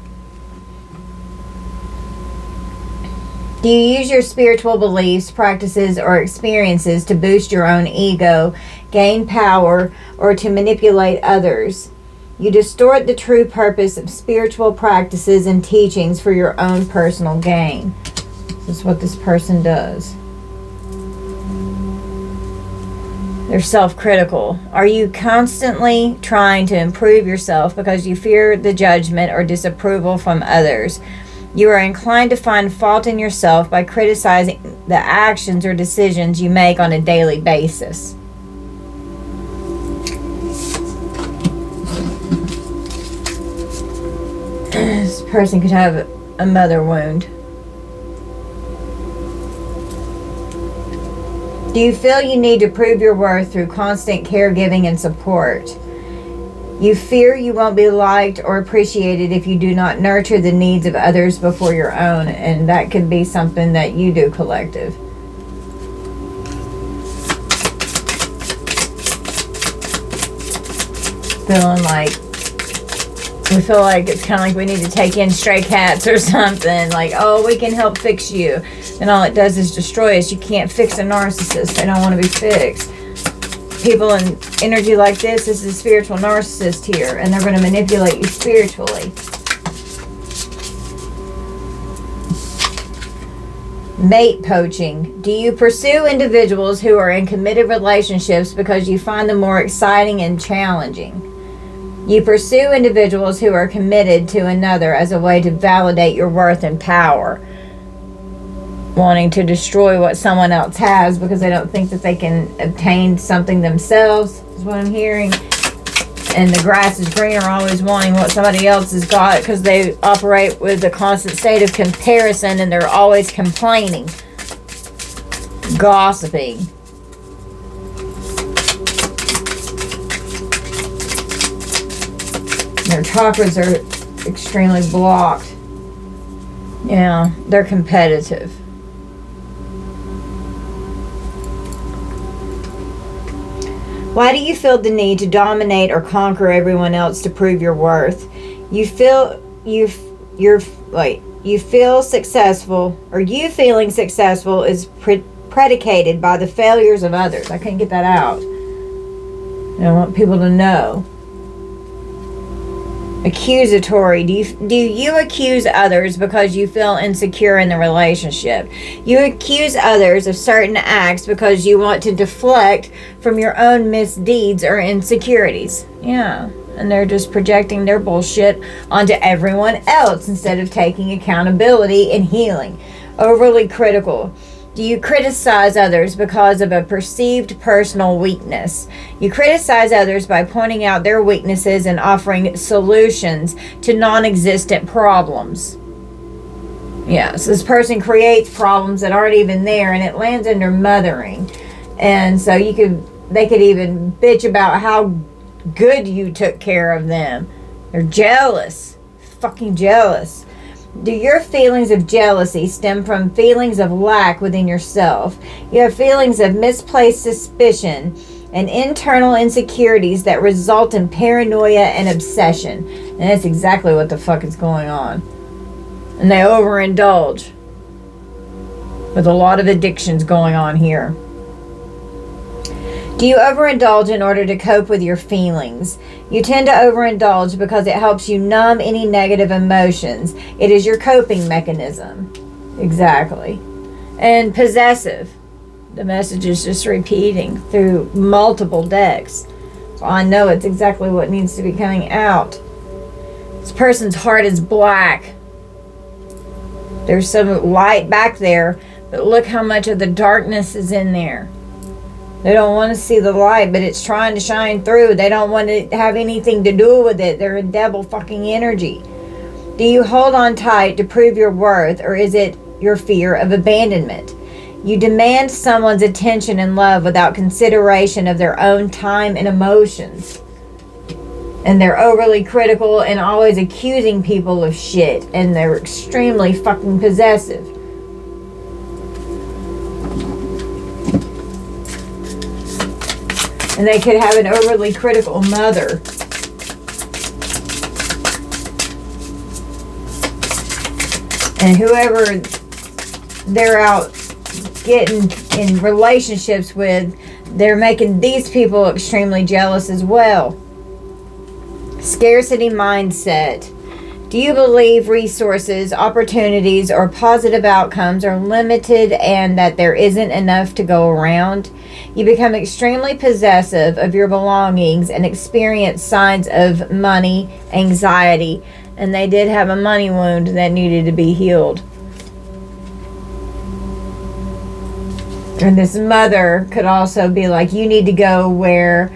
Speaker 1: Do you use your spiritual beliefs, practices, or experiences to boost your own ego, gain power, or to manipulate others? You distort the true purpose of spiritual practices and teachings for your own personal gain. This is what this person does. They're self-critical. Are you constantly trying to improve yourself because you fear the judgment or disapproval from others? You are inclined to find fault in yourself by criticizing the actions or decisions you make on a daily basis. This person could have a mother wound. Do you feel you need to prove your worth through constant caregiving and support? You fear you won't be liked or appreciated if you do not nurture the needs of others before your own, and that could be something that you do, collective. Feeling like, we feel like it's kind of like we need to take in stray cats or something. Like, oh, we can help fix you. And all it does is destroy us. You can't fix a narcissist. They don't want to be fixed. People in energy like this is a spiritual narcissist here. And they're going to manipulate you spiritually. Mate poaching. Do you pursue individuals who are in committed relationships because you find them more exciting and challenging? You pursue individuals who are committed to another as a way to validate your worth and power. Wanting to destroy what someone else has because they don't think that they can obtain something themselves, is what I'm hearing. And the grass is greener, always wanting what somebody else has got because they operate with a constant state of comparison and they're always complaining. Gossiping. Their chakras are extremely blocked. Yeah, they're competitive. Why do you feel the need to dominate or conquer everyone else to prove your worth? You feel successful, or you feeling successful is predicated by the failures of others. I couldn't get that out. I want people to know. Accusatory. Do you accuse others because you feel insecure in the relationship? You accuse others of certain acts because you want to deflect from your own misdeeds or insecurities. Yeah. And they're just projecting their bullshit onto everyone else instead of taking accountability and healing. Overly critical. Do you criticize others because of a perceived personal weakness? You criticize others by pointing out their weaknesses and offering solutions to non-existent problems. Yeah, so this person creates problems that aren't even there, and it lands under mothering. And so they could even bitch about how good you took care of them. They're jealous. Fucking jealous. Do your feelings of jealousy stem from feelings of lack within yourself? You have feelings of misplaced suspicion and internal insecurities that result in paranoia and obsession. And that's exactly what the fuck is going on. And they overindulge with a lot of addictions going on here. Do you overindulge in order to cope with your feelings? You tend to overindulge because it helps you numb any negative emotions. It is your coping mechanism. Exactly. And possessive. The message is just repeating through multiple decks. So I know it's exactly what needs to be coming out. This person's heart is black. There's some light back there, but look how much of the darkness is in there. They don't want to see the light, but it's trying to shine through. They don't want to have anything to do with it. They're in devil fucking energy. Do you hold on tight to prove your worth, or is it your fear of abandonment? You demand someone's attention and love without consideration of their own time and emotions. And they're overly critical and always accusing people of shit. And they're extremely fucking possessive. And they could have an overly critical mother. And whoever they're out getting in relationships with, they're making these people extremely jealous as well. Scarcity mindset. Do you believe resources, opportunities, or positive outcomes are limited and that there isn't enough to go around? You become extremely possessive of your belongings and experience signs of money anxiety. And they did have a money wound that needed to be healed. And this mother could also be like, you need to go where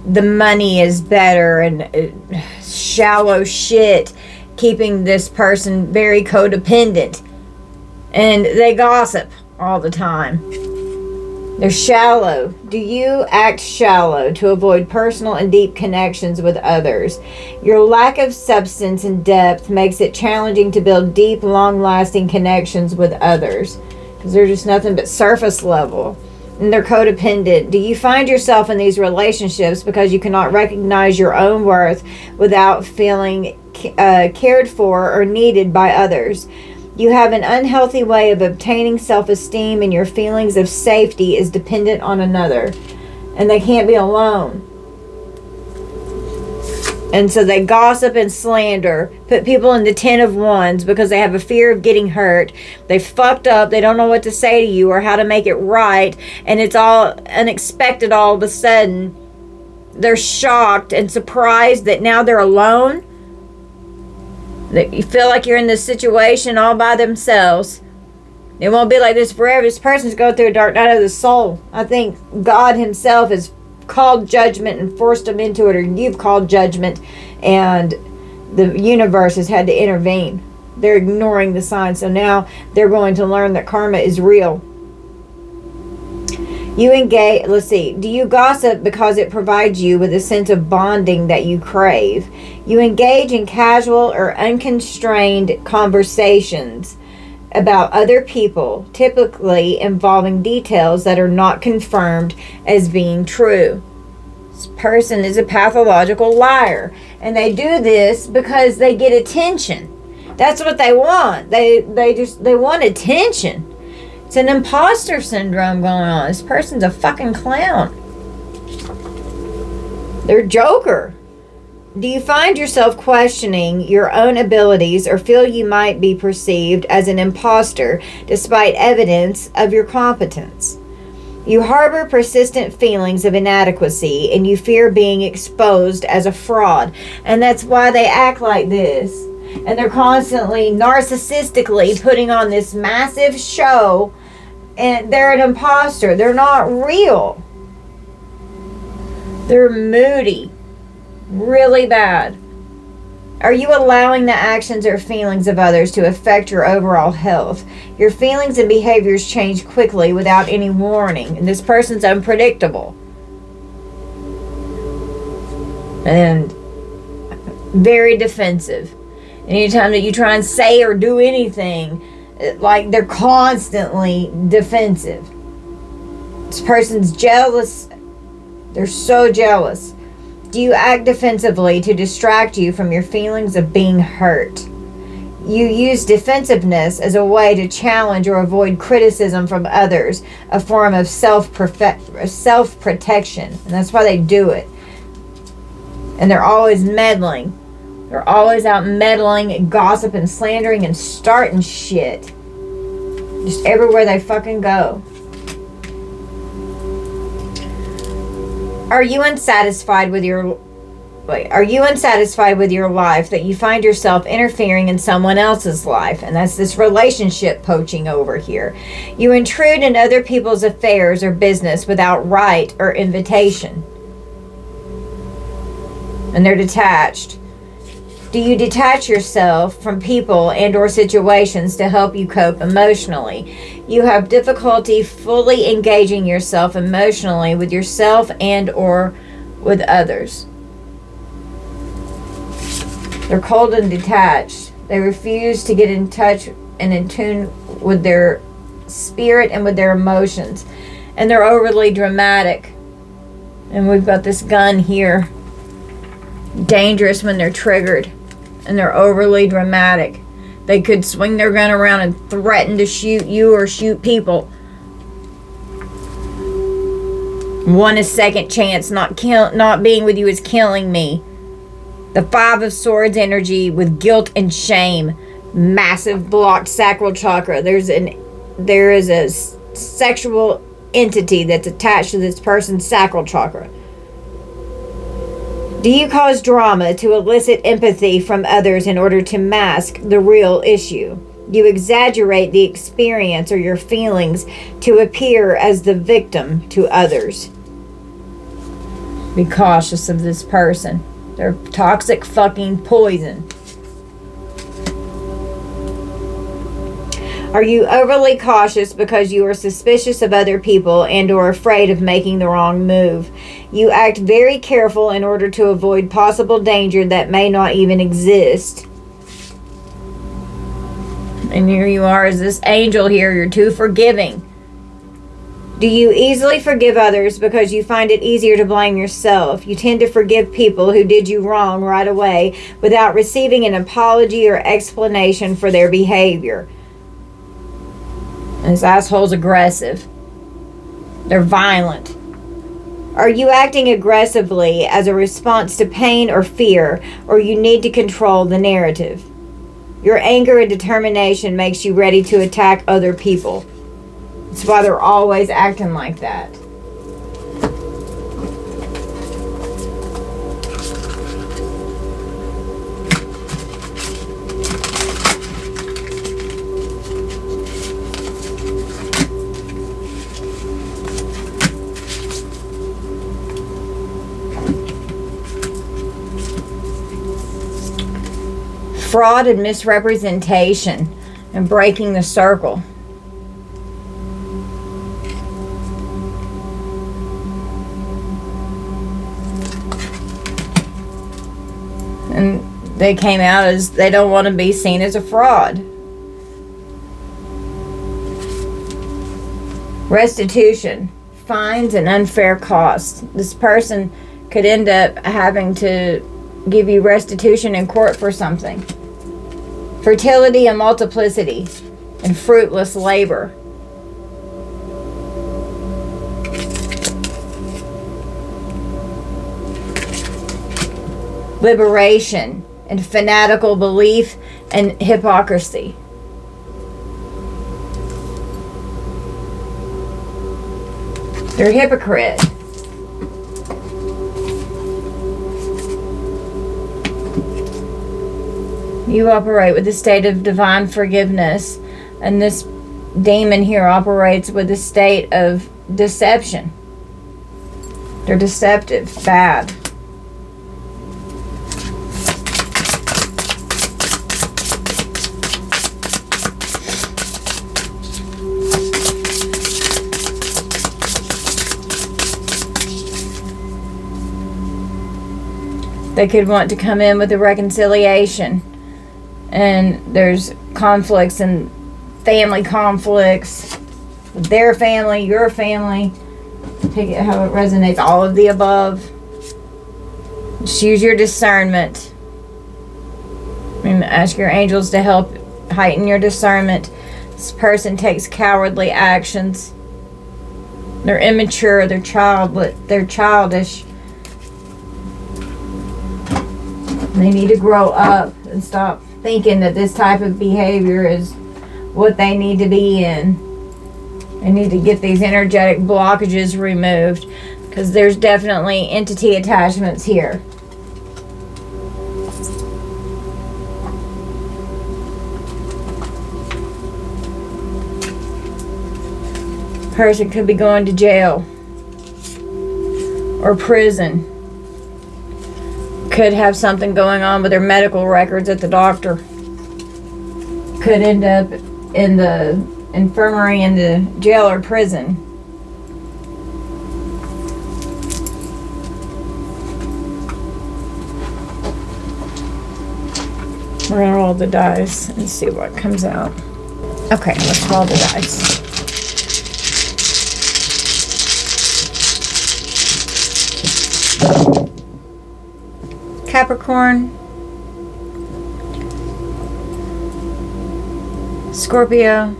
Speaker 1: the money is better, and shallow shit, keeping this person very codependent. And they gossip all the time. They're shallow. Do you act shallow to avoid personal and deep connections with others? Your lack of substance and depth makes it challenging to build deep, long-lasting connections with others. Because they're just nothing but surface level. And they're codependent. Do you find yourself in these relationships because you cannot recognize your own worth without feeling cared for or needed by others? You have an unhealthy way of obtaining self-esteem, and your feelings of safety is dependent on another. And they can't be alone. And so they gossip and slander, put people in the 10 of wands because they have a fear of getting hurt. They fucked up. They don't know what to say to you or how to make it right. And it's all unexpected all of a sudden. They're shocked and surprised that now they're alone. That you feel like you're in this situation all by themselves. It won't be like this forever. This person's going through a dark night of the soul. I think God himself has called judgment and forced them into it, or you've called judgment and the universe has had to intervene. They're ignoring the signs, so now they're going to learn that karma is real. You engage, let's see, do you gossip because it provides you with a sense of bonding that you crave? You engage in casual or unconstrained conversations about other people, typically involving details that are not confirmed as being true. This person is a pathological liar, and they do this because they get attention. That's what they want. They want attention. It's an imposter syndrome going on. This person's a fucking clown. They're Joker. Do you find yourself questioning your own abilities or feel you might be perceived as an imposter despite evidence of your competence? You harbor persistent feelings of inadequacy and you fear being exposed as a fraud. And that's why they act like this. And they're constantly narcissistically putting on this massive show, and they're an imposter. They're not real. They're moody. Really bad. Are you allowing the actions or feelings of others to affect your overall health? Your feelings and behaviors change quickly without any warning, and this person's unpredictable. And very defensive. Anytime that you try and say or do anything, like they're constantly defensive. This person's jealous. They're so jealous. Do you act defensively to distract you from your feelings of being hurt? You use defensiveness as a way to challenge or avoid criticism from others, a form of self-protection. And that's why they do it. And they're always meddling. They're always out meddling and gossiping, slandering, and starting shit. Just everywhere they fucking go. Are you unsatisfied with your life, that you find yourself interfering in someone else's life? And that's this relationship poaching over here. You intrude in other people's affairs or business without right or invitation. And they're detached. Do you detach yourself from people and or situations to help you cope emotionally? You have difficulty fully engaging yourself emotionally with yourself and or with others. They're cold and detached. They refuse to get in touch and in tune with their spirit and with their emotions. And they're overly dramatic. And we've got this gun here. Dangerous when they're triggered. And they're overly dramatic. They could swing their gun around and threaten to shoot you or shoot people. Want a second chance. Not being with you is killing me. The Five of Swords energy with guilt and shame. Massive blocked sacral chakra. There is a sexual entity that's attached to this person's sacral chakra. Do you cause drama to elicit empathy from others in order to mask the real issue? You exaggerate the experience or your feelings to appear as the victim to others. Be cautious of this person. They're toxic fucking poison. Are you overly cautious because you are suspicious of other people and or afraid of making the wrong move? You act very careful in order to avoid possible danger that may not even exist. And here you are as this angel here. You're too forgiving. Do you easily forgive others because you find it easier to blame yourself? You tend to forgive people who did you wrong right away without receiving an apology or explanation for their behavior. This asshole's aggressive. They're violent. Are you acting aggressively as a response to pain or fear, or you need to control the narrative? Your anger and determination makes you ready to attack other people. That's why they're always acting like that. Fraud and misrepresentation and breaking the circle. And they came out as they don't want to be seen as a fraud. Restitution, fines, and unfair costs. This person could end up having to give you restitution in court for something. Fertility and multiplicity and fruitless labor. Liberation and fanatical belief and hypocrisy. They're hypocrite. You operate with a state of divine forgiveness, and this demon here operates with a state of deception. They're deceptive, bad. They could want to come in with a reconciliation. And there's conflicts and family conflicts with their family, your family. Take it how it resonates. All of the above. Just use your discernment. And ask your angels to help heighten your discernment. This person takes cowardly actions. They're immature, they're childish. They need to grow up and stop thinking that this type of behavior is what they need to be in. They need to get these energetic blockages removed, because there's definitely entity attachments here. Person could be going to jail or prison. Could have something going on with their medical records at the doctor. Could end up in the infirmary, in the jail or prison. We're gonna roll the dice and see what comes out. Okay, let's roll the dice. Capricorn, Scorpio,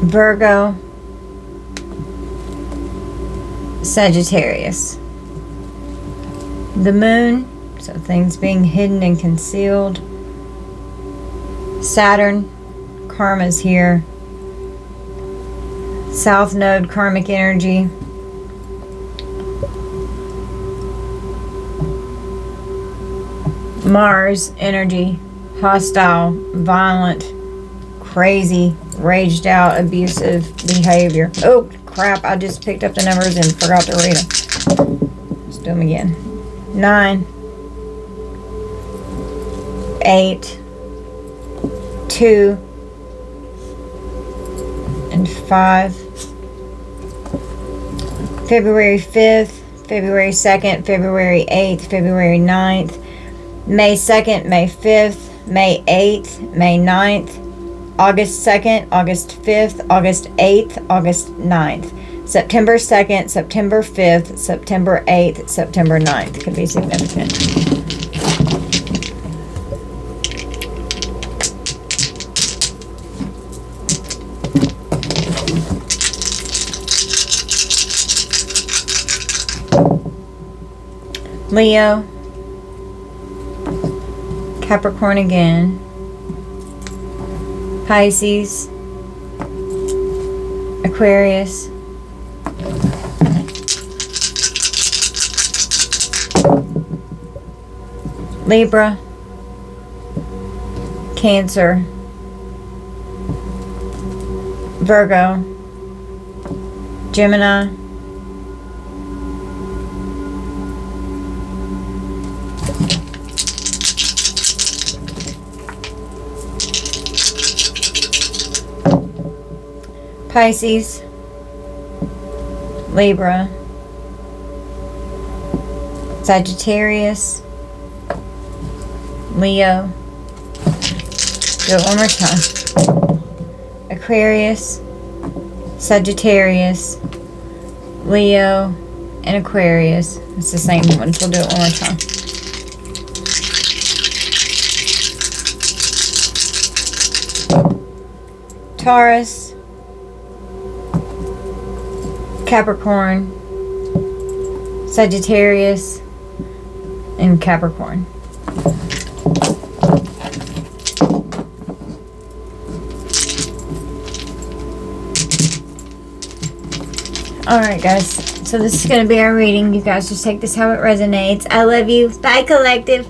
Speaker 1: Virgo, Sagittarius. The moon, so things being hidden and concealed. Saturn, karma's here. South node, karmic energy. Mars energy, hostile, violent, crazy, raged out, abusive behavior. Oh crap, I just picked up the numbers and forgot to read them. Let's do them again. 9, 8, 2, and 5. February 5th, February 2nd, February 8th, February 9th. May 2nd, May 5th, May 8th, May 9th, August 2nd, August 5th, August 8th, August 9th, September 2nd, September 5th, September 8th, September 9th. Could be significant. Leo, Capricorn again, Pisces, Aquarius, Libra, Cancer, Virgo, Gemini, Pisces, Libra, Sagittarius, Leo. Do it one more time. Aquarius, Sagittarius, Leo, and Aquarius. It's the same one, so we'll do it one more time. Taurus, Capricorn, Sagittarius, and Capricorn. Alright guys, so this is going to be our reading. You guys just take this how it resonates. I love you. Bye, collective.